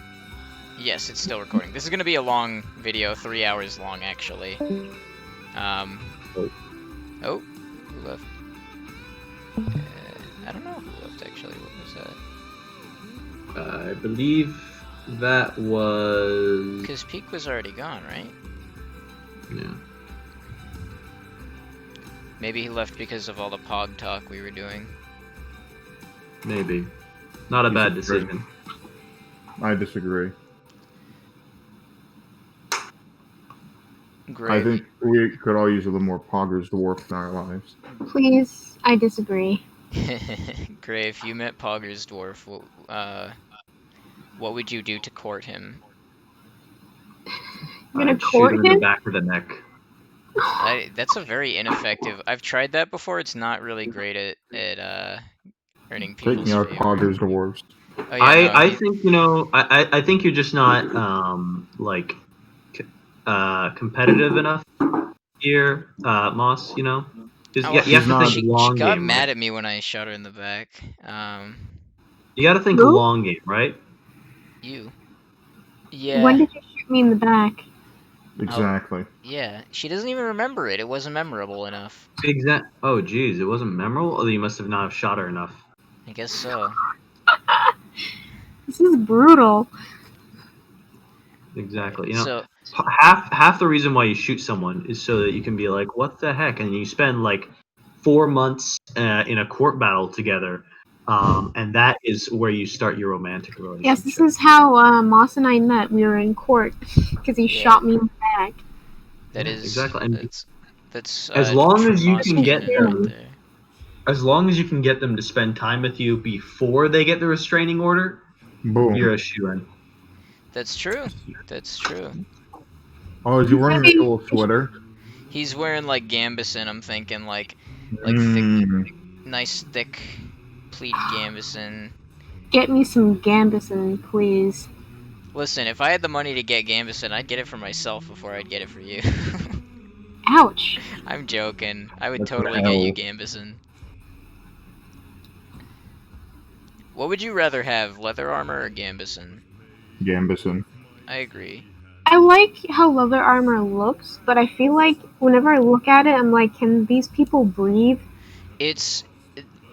Yes, it's still recording. This is gonna be a long video, 3 hours long actually. Oh, who left? I don't know who left actually. What was that? I believe that was. Because Peak was already gone, right? Yeah. Maybe he left because of all the Pog talk we were doing. Maybe. Not a He's bad a decision. I disagree. Great. I think we could all use a little more Poggers Dwarf in our lives. Please, I disagree. Gray, if you met Pogger's dwarf, what would you do to court him? You're gonna I'd shoot court him in the him? back of the neck. That's a very ineffective. I've tried that before. It's not really great at earning people's Taking out favor. Poggers Dwarves. Oh, yeah, no, I he- think, you know, I think you're just not competitive enough here, Moss, you know? Because Oh, you have to she think long got game, mad right? at me when I shot her in the back. You gotta think Who? long game, right? You. When Yeah. did you shoot me in the back? Exactly. Yeah. She doesn't even remember it. It wasn't memorable enough. Oh, geez, it wasn't memorable? Or you must have not shot her enough. I guess so. This is brutal. Exactly. You know, So, half the reason why you shoot someone is so that you can be like, what the heck? And you spend like 4 months in a court battle together. And that is where you start your romantic relationship. Yes, this is how Moss and I met. We were in court because he Yeah. shot me in the back. that Yeah, is exactly. And that's as long as you Moss can get Cannon right them- there. as long as you can get them to spend time with you before they get the restraining order, Boom. you're a shoo-in. That's true. That's true. Oh, is he wearing a little sweater? He's wearing like Gambison. I'm thinking like thick, Mm. nice thick pleated Gambison. Get me some Gambison, please. Listen, if I had the money to get Gambison, I'd get it for myself before I'd get it for you. Ouch. I'm joking. I would That's totally an get you L. Gambison. What would you rather have, leather armor or Gambison? Gambison. I agree. I like how leather armor looks, but I feel like whenever I look at it, I'm like, can these people breathe? It's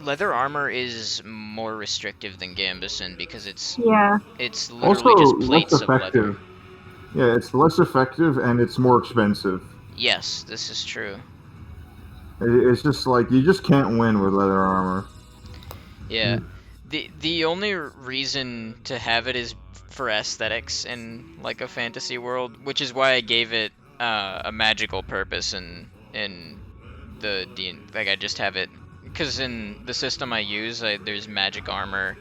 leather armor is more restrictive than Gambison because it's Yeah. literally Also, just less plates of leather. effective. Yeah, it's less effective and it's more expensive. Yes, this is true. It's just like you just can't win with leather armor. Yeah. The only reason to have it is for aesthetics in like a fantasy world, which is why I gave it a magical purpose in the like I just have it because in the system I use there's magic armor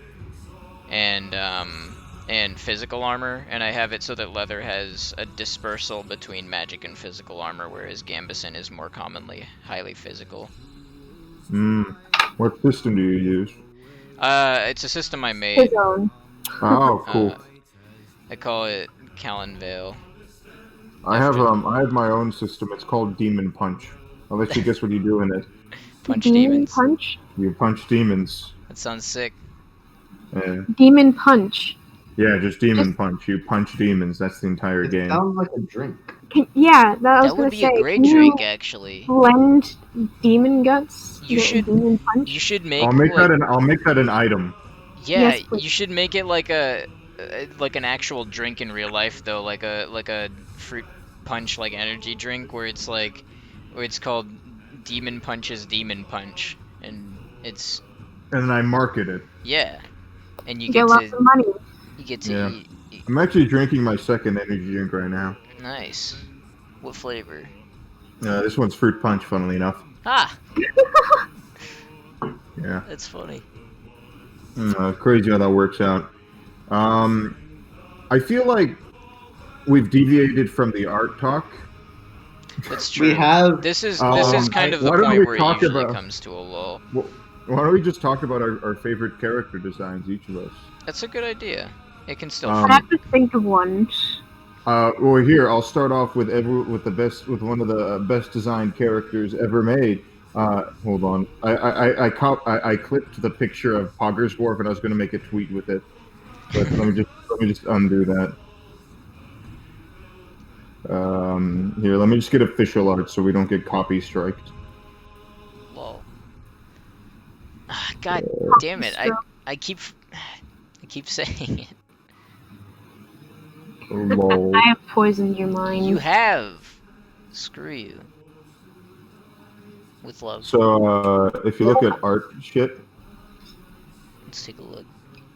and physical armor, and I have it so that leather has a dispersal between magic and physical armor, whereas Gambison is more commonly highly physical. What system do you use? It's a system I made. His own. Oh, cool. I call it Callan Vale. I have my own system. It's called Demon Punch. I'll let you guess what you do in it. Punch Demon demons. Punch? You punch demons. That sounds sick. Yeah, Demon Punch. yeah, just Demon Punch. You punch demons. That's the entire It game. sounds like a drink. Yeah, that I was That gonna would be say. a great can drink, you actually. blend demon guts? You with should- Demon Punch. You should make. I'll make like, that an item. Yeah, Yes, please. you should make it like an actual drink in real life though, like a fruit punch like energy drink where it's called Demon Punch's Demon Punch, and it's And then I market it. yeah, and you Get get lots to of money. Yeah. eat. I'm actually drinking my second energy drink right now. Nice. What flavor? This one's fruit punch, funnily enough. Ah, Yeah. that's funny. Crazy how that works out. I feel like we've deviated from the art talk. That's true. We have This is Um, kind of the why don't point we where it talk usually about- comes to a lull. Why don't we just talk about our favorite character designs, each of us? That's a good idea. It can still. I have to think of one. Well, here I'll start off with one of the best designed characters ever made. Hold on, I clipped the picture of Poggersdorf and I was going to make a tweet with it, but let me just undo that. Here, let me just get official art so we don't get copy striked. Lol. Ah, God damn it! I keep saying it. Lol. I have poisoned your mind. You have. Screw you. With love. So, if you look at art shit, Let's take a look.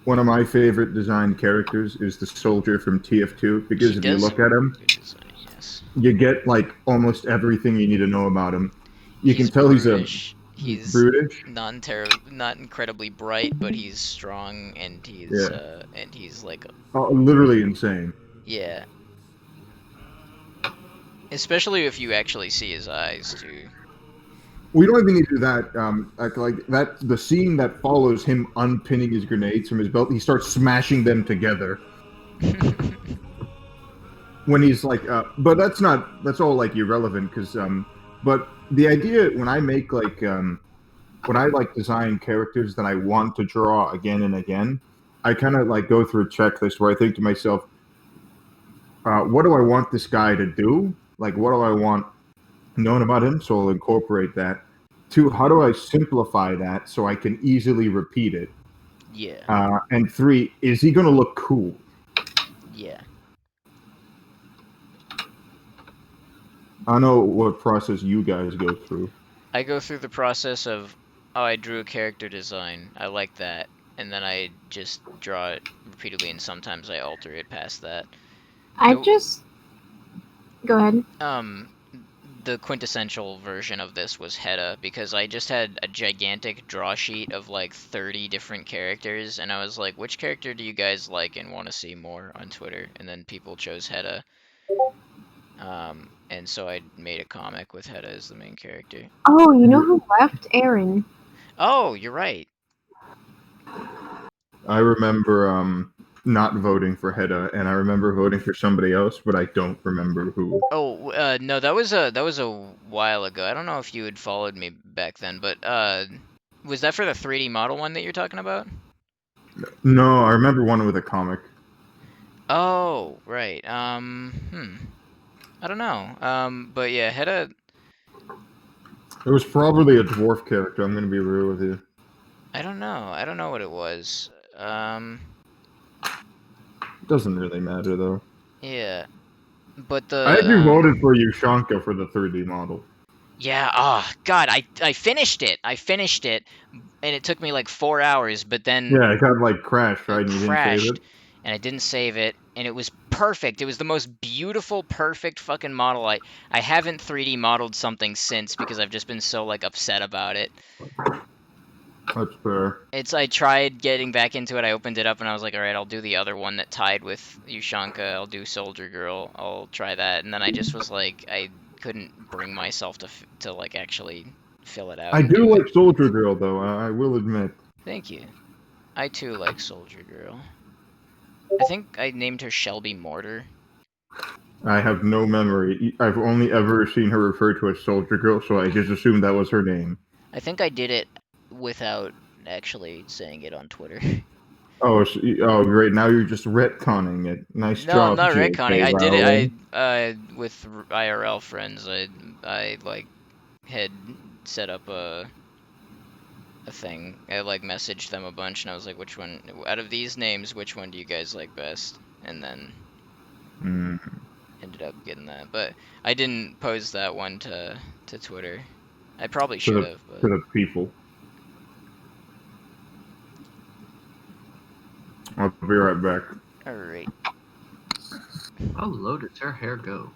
one of my favorite designed characters is the soldier from TF2 because He if you does look at him, good design, yes. you get like almost everything you need to know about him. You He's can tell brutish. he's He's brutish. not incredibly bright, but he's strong and he's like Literally insane. yeah. Especially if you actually see his eyes too. We don't even need to do that. Like that, the scene that follows him unpinning his grenades from his belt, he starts smashing them together. When he's like, but that's all like irrelevant because, but the idea when I make when I like design characters that I want to draw again and again, I kind of like go through a checklist where I think to myself, what do I want this guy to do? Like, what do I want known about him? So I'll incorporate that. 2, how do I simplify that so I can easily repeat it? Yeah. And 3, is he going to look cool? Yeah. I know what process you guys go through. I go through the process of, I drew a character design. I like that. And then I just draw it repeatedly, and sometimes I alter it past that. Go ahead. The quintessential version of this was Hedda, because I just had a gigantic draw sheet of like 30 different characters, and I was like, which character do you guys like and want to see more on Twitter? And then people chose Hedda. And so I made a comic with Hedda as the main character. Oh, you know who left? Aaron. Oh, you're right. I remember not voting for Hedda, and I remember voting for somebody else, but I don't remember who. Oh, no, that was a while ago. I don't know if you had followed me back then, but was that for the 3D model one that you're talking about? No, I remember one with a comic. Oh, right. I don't know. But yeah, Hedda. It was probably a dwarf character. I'm gonna be real with you. I don't know. I don't know what it was. Doesn't really matter though. Yeah. But I actually the voted for Yushanka for the 3D model. yeah, oh god, I finished it. I finished it, and it took me like 4 hours, but then Yeah, it got like crashed, right? it And you didn't save crashed, it. and I didn't save it, and it was perfect. It was the most beautiful, perfect fucking model. I haven't 3D modeled something since because I've just been so like upset about it. That's fair. I tried getting back into it. I opened it up and I was like, all right, I'll do the other one that tied with Yushanka. I'll do Soldier Girl. I'll try that. And then I just was like, I couldn't bring myself to like actually fill it out I and do do like it. Soldier Girl though. I will admit. Thank you. I too like Soldier Girl. I think I named her Shelby Mortar. I have no memory. I've only ever seen her referred to as Soldier Girl, so I just assumed that was her name. I think I did it without actually saying it on Twitter. Oh, oh, great! Now you're just retconning it. Nice No, I'm job, not J.K. retconning. I did Rowling. it. With IRL friends. I like had set up a thing. I like messaged them a bunch, and I was like, which one out of these names, which one do you guys like best? And then ended up getting that. But I didn't post that one to Twitter. I probably should have. To But the people. I'll be right back. all right. How low does her hair go?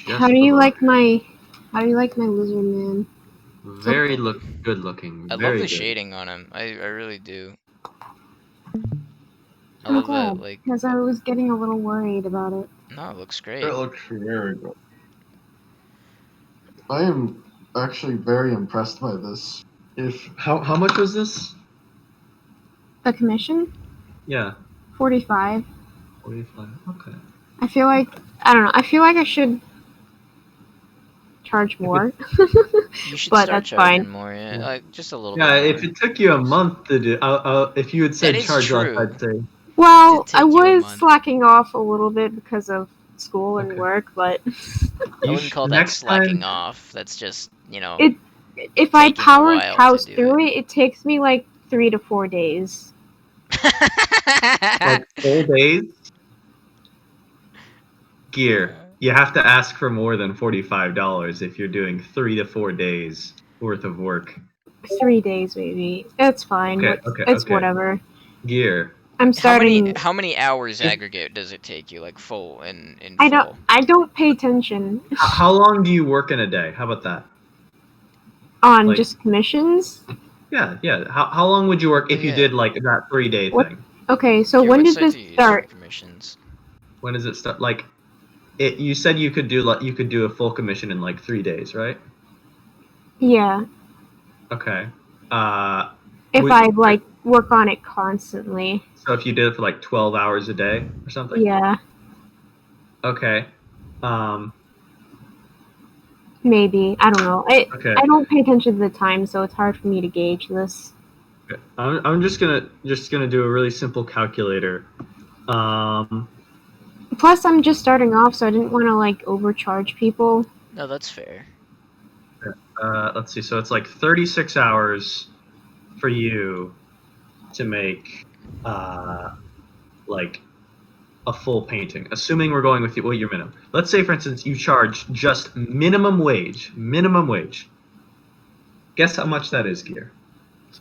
How do you below like her. my lizard man? Very good looking. I love Very the good. shading on him. I really do. I I'm love glad, that. Like, because I was getting a little worried about it. no, it looks great. It looks very good. I am actually very impressed by this. How much was this? The commission? Yeah, 45. 45. Okay. I feel like I feel like I should charge more. You should But start that's charging fine. more. Yeah, Yeah. like just a little Yeah, bit if more. it took you a month to do, if you had said That is charge less, true. I'd say. Well, Did I take you a was month. slacking off a little bit because of school and Okay. work, but I wouldn't call that next slacking time, off. That's just, you know, if I taking a power while house to do through it, it takes me like 3 to 4 days. like full days, gear, you have to ask for more than $45 if you're doing 3 to 4 days worth of work. 3 days maybe. That's fine. Okay, It's okay. whatever. Gear. I'm starting. How many hours If- aggregate does it take you, like full in I full? don't pay attention How long do you work in a day? How about that? on Like- just commissions. Yeah. How long would you work if you Yeah. did like that 3-day What- thing? Okay, so Here, when what did site this do you use for start? commissions? When does it start? Like, you said you could do a full commission in like 3 days, right? Yeah, Okay. if Would- I like work on it constantly. So if you did it for like 12 hours a day or something? Yeah, Okay. maybe. I don't know. Okay. I don't pay attention to the time, so it's hard for me to gauge this. Okay. I'm just gonna do a really simple calculator. Plus, I'm just starting off, so I didn't want to like overcharge people. No, that's fair. Let's see. So it's like 36 hours for you to make like a full painting. Assuming we're going with your minimum. Let's say, for instance, you charge just minimum wage. Minimum wage. Guess how much that is, Gear?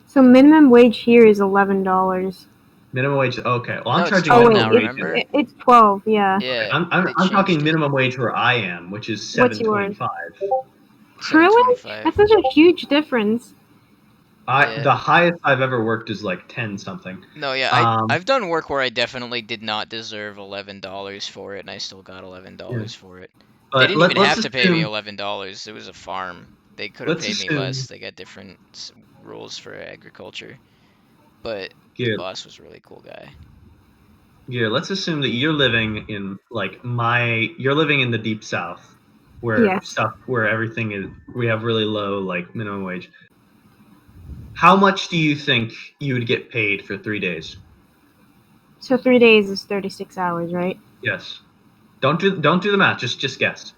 So minimum wage here is $11. Minimum wage. Okay. Well, I'm No, it's charging 12 minimum now, wage. remember? It's 12. Yeah. Yeah. I'm they talking changed it. minimum wage where I am, which is What's yours? $7.25. Really? 7.25. That's such a huge difference. Yeah. The highest I've ever worked is like 10 something. No, yeah, I've done work where I definitely did not deserve $11 for it, and I still got $11 for it. But They didn't even let's have to pay me assume- $11. It was a farm. They could have let's paid me assume- less. They got different rules for agriculture. But the Gear, boss was a really cool guy. Gear, let's assume that you're living in you're living in the deep south where Yes. everything is, we have really low like minimum wage. How much do you think you would get paid for 3 days? So 3 days is 36 hours, right? Yes. Don't do the math, just guess.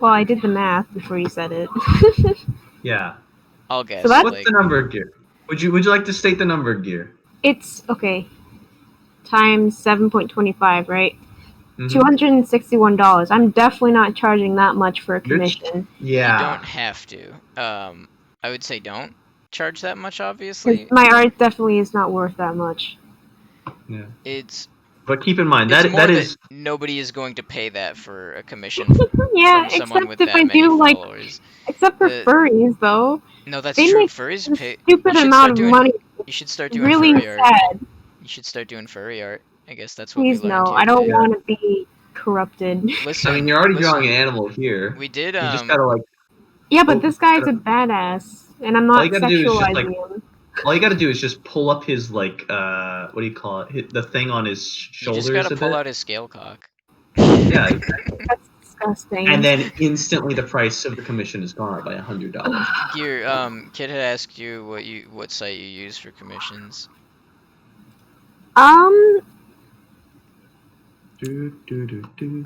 Well, I did the math before you said it. Yeah. I'll guess. So that's- What's like, the number of gear? Would you like to state the number of gear? It's okay. Times 7.25, right? Mhm. $261. I'm definitely not charging that much for a commission. Yeah. You don't have to. I would say don't charge that much. 'Cause Obviously, my art definitely is not worth that much. Yeah. it's But keep in mind it's that more that that is nobody is going to pay that for a commission Yeah, from someone except with if that I many do like, followers. except for Uh, furries though. No, that's They true. make Furries a pay. stupid You should amount start of doing. money. You should start doing Really furry art. sad. You should start doing furry art. I guess that's what we Please learned no, here I don't today. want to be corrupted. Listen, I mean, you're already drawing an listen, animal here. we did. You just gotta like. Yeah, but Oh, this guy's a badass, and I'm All not you gotta do is just, sexualizing like, him. All you gotta do is just pull up his like what do you call it? The thing on his You shoulders just gotta a pull bit. out his scale cock. Yeah, That's disgusting. and then instantly the price of the commission is gone up by $100. Gear. Kid had asked you what site you use for commissions.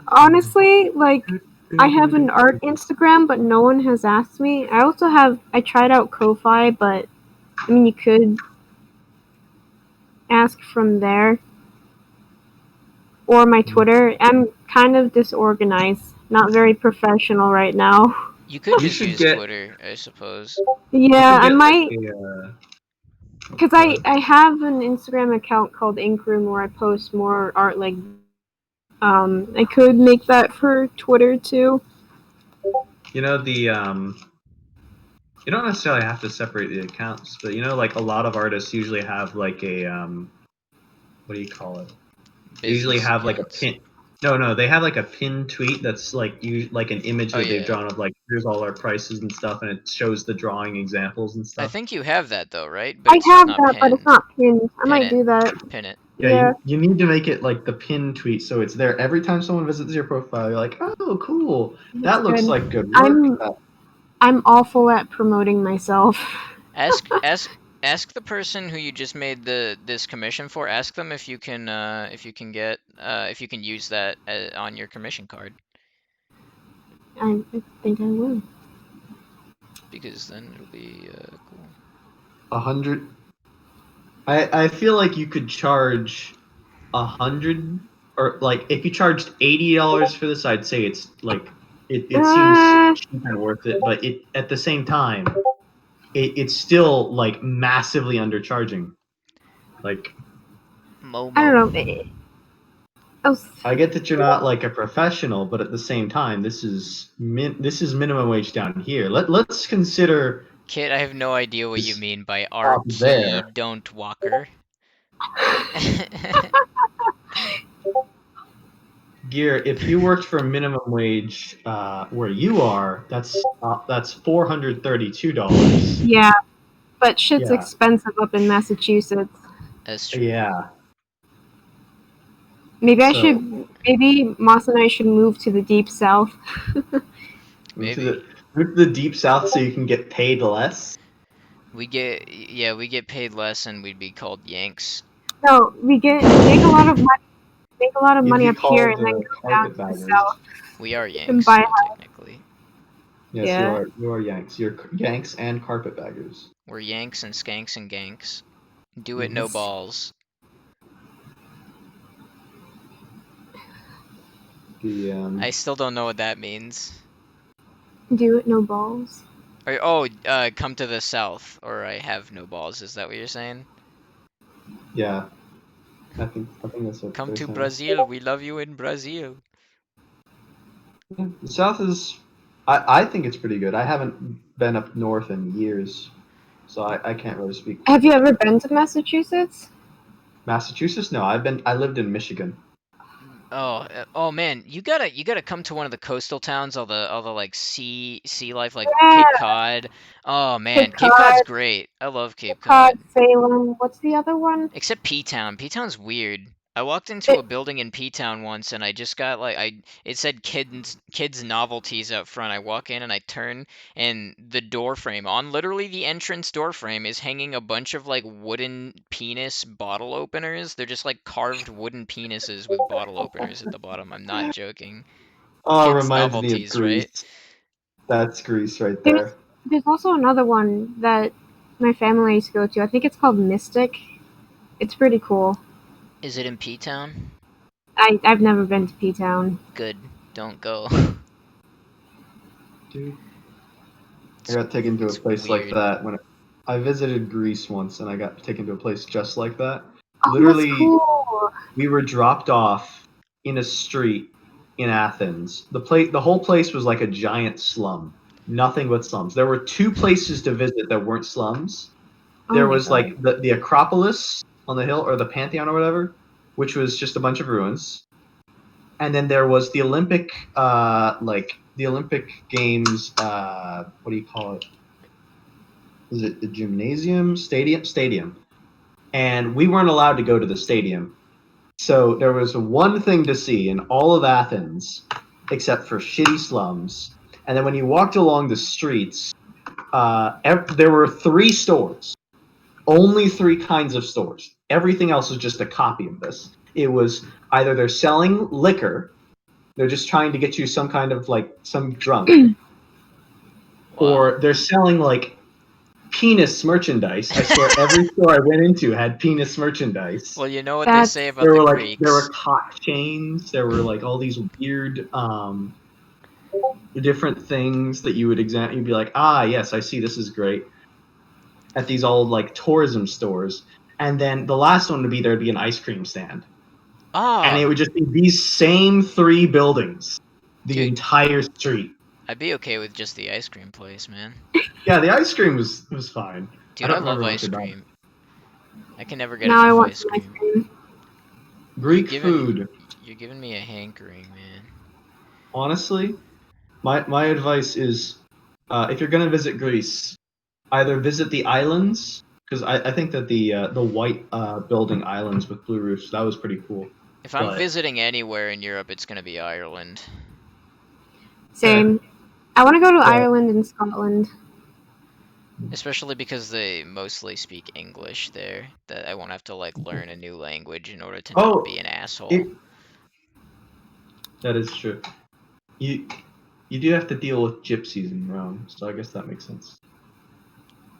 Honestly, like, I have an art Instagram, but no one has asked me. I tried out Ko-Fi, but, I mean, you could ask from there. Or my Twitter. I'm kind of disorganized. Not very professional right now. You could You just should use get- Twitter, I suppose. Yeah, I You should get, might, like, because I have an Instagram account called Ink Room where I post more art, like, I could make that for Twitter too. you know the you don't necessarily have to separate the accounts, but you know, like a lot of artists usually have like a what do you call it? They usually Business have like a accounts. pin. No, they have like a pinned tweet that's like like an image Oh, that they've yeah. drawn of like here's all our prices and stuff, and it shows the drawing examples and stuff. I think you have that though, right? But I it's just have not that, but it's pinned. not pinned. I Pin might it. do that. Pin it. Yeah. You need to make it like the pinned tweet, so it's there every time someone visits your profile. You're like, oh, cool. That That's looks good. like good work. I'm awful at promoting myself. Ask the person who you just made this commission for. Ask them if you can use that on your commission card, I think I will. because then it'll be cool. 100. I feel like you could charge 100, or like if you charged $80 for this, I'd say it's like it seems cheap and worth it, but it at the same time it's still like massively undercharging. Like Momo. I don't know. I get that you're not like a professional, but at the same time, this is minimum wage down here. Let's consider. Kid, I have no idea what you Is mean by up RT there. don't walker. Gear, if you worked for minimum wage where you are, that's $432. Yeah, but shit's Yeah. expensive up in Massachusetts. That's true. Yeah. Maybe maybe Moss and I should move to the deep south. Maybe. Move to the deep south so you can get paid less. We get paid less and we'd be called Yanks. No, we make a lot of money. Make a lot of You'd money be up here and called, then go down to the carpetbaggers. south. We are And Yanks, buy technically. Yes, Yeah. you are Yanks. You're Yanks and carpetbaggers. We're Yanks and skanks and ganks. Do it, no Yes. balls. The I still don't know what that means. Do it, no balls. Come to the south, or I have no balls. Is that what you're saying? yeah. I think that's what Come they're to saying. Brazil. We love you in Brazil. Yeah, the South is. I think it's pretty good. I haven't been up north in years, so I can't really speak. Have you ever been to Massachusetts? Massachusetts? No, I lived in Michigan. Oh man, you gotta come to one of the coastal towns, all the like sea life, like Yeah. Cape Cod. Oh man, Cape Cape Cod's Cod. great. I love Cape Cod, Cod. Salem. What's the other one? Except P-Town. P-Town's weird. I walked into a building in P-Town once and I just got like it said kids novelties out front. I walk in and I turn, and the door frame, on literally the entrance door frame, is hanging a bunch of like wooden penis bottle openers. They're just like carved wooden penises with bottle openers at the bottom. I'm not joking. Oh, Kids reminds me of novelties, right? Greece. That's Greece right there. There's also another one that my family used to go to. I think it's called Mystic. It's pretty cool. Is it in P-Town? I've never been to P-Town. Good. Don't go. Dude. I got taken to a It's place like weird. that when I visited Greece once, and I got taken to a place just like that. Oh, Literally, that's cool. we were dropped off in a street in Athens. The whole place was like a giant slum. Nothing but slums. There were 2 places to visit that weren't slums. There Oh my was God. like the Acropolis on the hill, or the Pantheon or whatever, which was just a bunch of ruins. And then there was the Olympic Games, what do you call it? Is it the gymnasium? Stadium. And we weren't allowed to go to the stadium. So there was one thing to see in all of Athens, except for shitty slums. And then when you walked along the streets, there were 3 stores. Only 3 kinds of stores. Everything else was just a copy of this. It was either they're selling liquor, they're just trying to get you some kind of some drunk, or they're selling penis merchandise. I swear every store I went into had penis merchandise. Well, you know what That's- they say about There the were Greeks. there were cock chains. There were all these weird different things that you would examine. You'd be like, ah, yes, I see. This is great. At these old tourism stores, and then the last one would be there'd be an ice cream stand, and it would just be these same 3 buildings, the Dude. entire street. I'd be okay with just the ice cream place, man. Yeah, the ice cream was fine. Dude, I I don't love remember ice much about cream. I can never get Now I enough want ice some ice cream. cream. Greek You're giving- food. You're giving me a hankering, man. Honestly, my advice is, if you're gonna visit Greece, either visit the islands, because I think that the white building islands with blue roofs, that was pretty cool. If I'm But- visiting anywhere in Europe, it's gonna be Ireland. Same. I want to go to Yeah. Ireland and Scotland. Especially because they mostly speak English there. That I won't have to learn a new language in order to Oh, not be an asshole. That is true. You do have to deal with gypsies in Rome, so I guess that makes sense.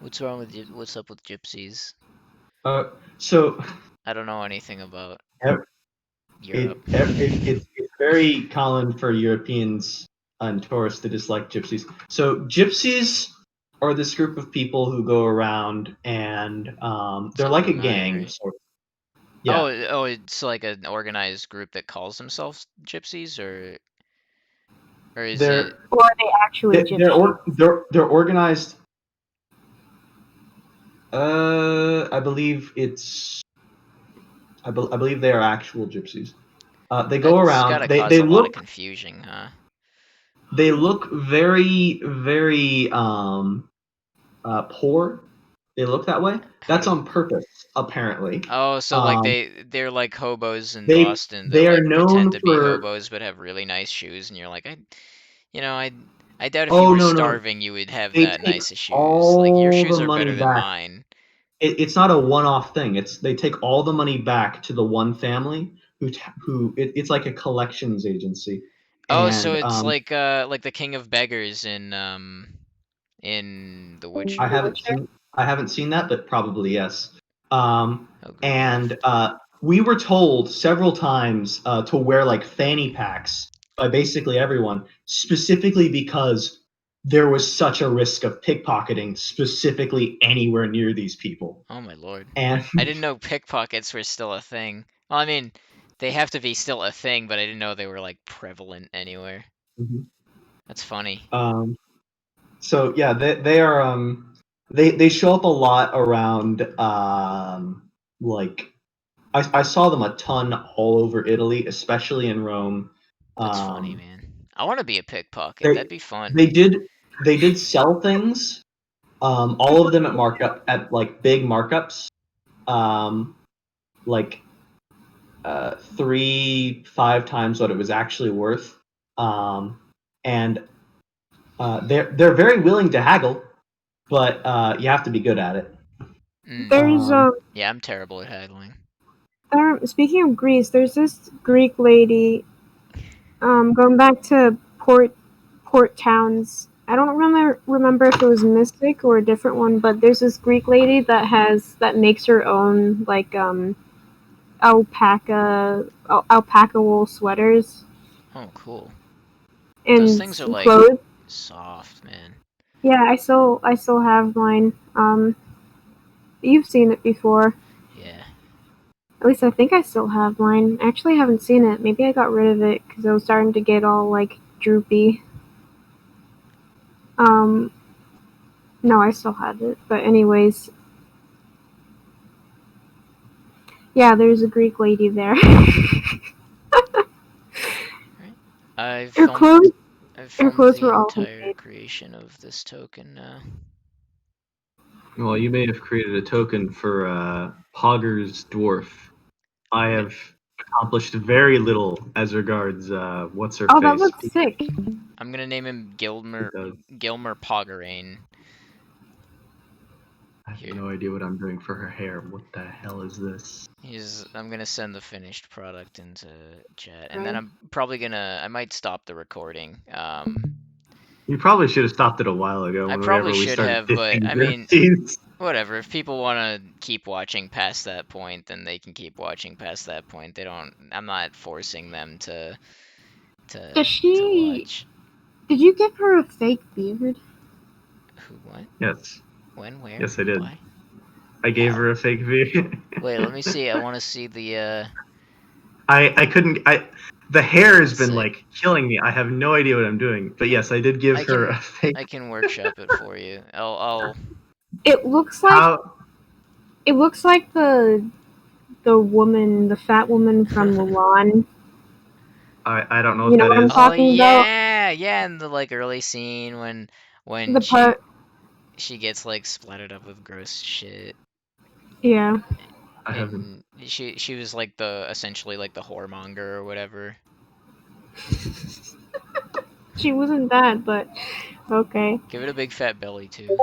What's wrong with what's up with gypsies? So I don't know anything about Ev- Europe. it's very common for Europeans and tourists to dislike gypsies. So gypsies are this group of people who go around and they're like a Brunei, gang. right? Sort of. Yeah. Oh, it's like an organized group that calls themselves gypsies, or is They're it? Or are they actually gypsies? they're organized. I believe it's. I believe they are actual gypsies. They go That's around. gotta They cause a lot of look. confusion, huh? They look very poor. They look that way. That's on purpose, apparently. Oh, so they're like hobos in they- Boston. they That are known pretend to be for- hobos but have really nice shoes, and you're like, I doubt if Oh, you were no. starving you would have They that take nice of shoes. Like your all shoes the are money better than back. mine. It's not a one-off thing. They take all the money back to the one family it's like a collections agency. Oh, so And, it's like the King of Beggars in The Witcher. I haven't seen that, but probably yes. Oh, good. And we were told several times to wear fanny packs by basically everyone, specifically because there was such a risk of pickpocketing, specifically anywhere near these people. Oh my lord. And I didn't know pickpockets were still a thing. Well, I mean, they have to be still a thing, but I didn't know they were prevalent anywhere. Mhm. That's funny. So yeah, they are they show up a lot around I saw them a ton all over Italy, especially in Rome. That's funny, man. I want to be a pickpocket. they- That'd be fun. They did sell things, all of them at big markups, like 3-5 times what it was actually worth, and they're very willing to haggle, but you have to be good at it. Mm. There's Yeah, I'm terrible at haggling. speaking of Greece, there's this Greek lady. Going back to port towns. I don't remember if it was Mystic or a different one, but there's this Greek lady that makes her own like alpaca wool sweaters Oh, cool. and Those things are like clothes. soft, man. Yeah, I still have mine. You've seen it before. Yeah. At least I think I still have mine. I actually haven't seen it. Maybe I got rid of it because it was starting to get all like droopy. No, I still have it. But anyways, yeah, there's a Greek lady there. I've Her clothes filmed the were all entire handmade. creation of this token now. Well, you may have created a token for Pogger's dwarf. I have accomplished very little as regards what's her Oh, face. that looks sick. I'm gonna name him Gilmer Does. Poggerain. I have Here. no idea what I'm doing for her hair. What the hell is this? I'm gonna send the finished product into chat, and Right. then I might stop the recording. You probably should have stopped it a while ago. I Whenever probably we should started have, but I mean, NFTs. whatever. If people want to keep watching past that point, then they can keep watching past that point. They don't. I'm not forcing them to Does she? watch. Did you give her a fake beard? Who? What? Yes, When? Where? yes, I did. Why? I gave How? her a fake video. Wait, let me see. I want to see the. I couldn't. The hair has been Sick. like killing me. I have no idea what I'm doing. But yes, I did give I her can- a fake. I can workshop it for you. I'll. It looks like How? the woman, the fat woman from Mulan. I don't know You what know that what I'm is. talking about? Yeah, in the like early scene when The part. she gets like splattered up with gross shit. Yeah. I haven't. And she was like essentially like the whoremonger or whatever. She wasn't that, but okay. Give it a big fat belly too.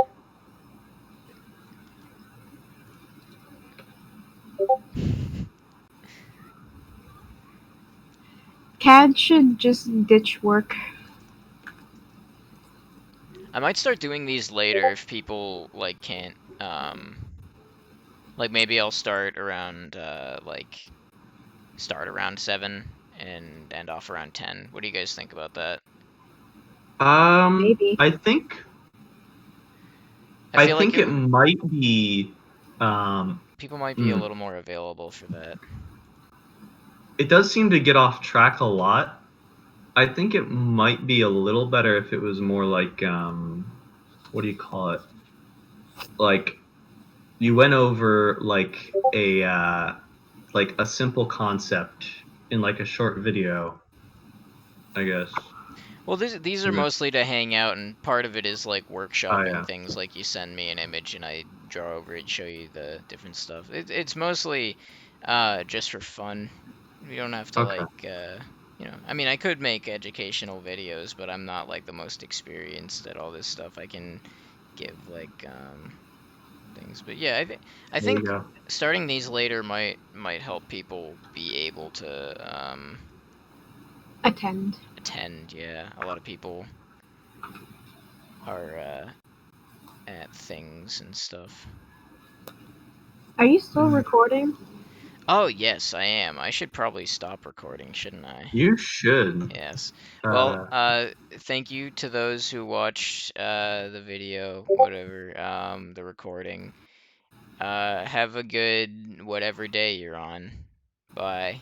CAD should just ditch work. I might start doing these later if people like can't like maybe I'll start around start around 7 and end off around 10. What do you guys think about that? Maybe. I think. I feel think like it might be. people might be a little more available for that. It does seem to get off track a lot. I think it might be a little better if it was more like what do you call it? Like you went over like a simple concept in like a short video, I guess. Well, these are Yeah. mostly to hang out, and part of it is like workshopping yeah. things. Like you send me an image, and I draw over it, show you the different stuff. It's mostly just for fun. You don't have to Okay. like you know. I mean, I could make educational videos, but I'm not like the most experienced at all this stuff. I can give like things, but yeah, I There you think go. starting these later might help people be able to Attend. attend. Yeah, a lot of people are at things and stuff. Are you still recording? Oh yes, I am. I should probably stop recording, shouldn't I? You should. Yes. Well, thank you to those who watched the video, whatever, the recording. Have a good whatever day you're on. Bye.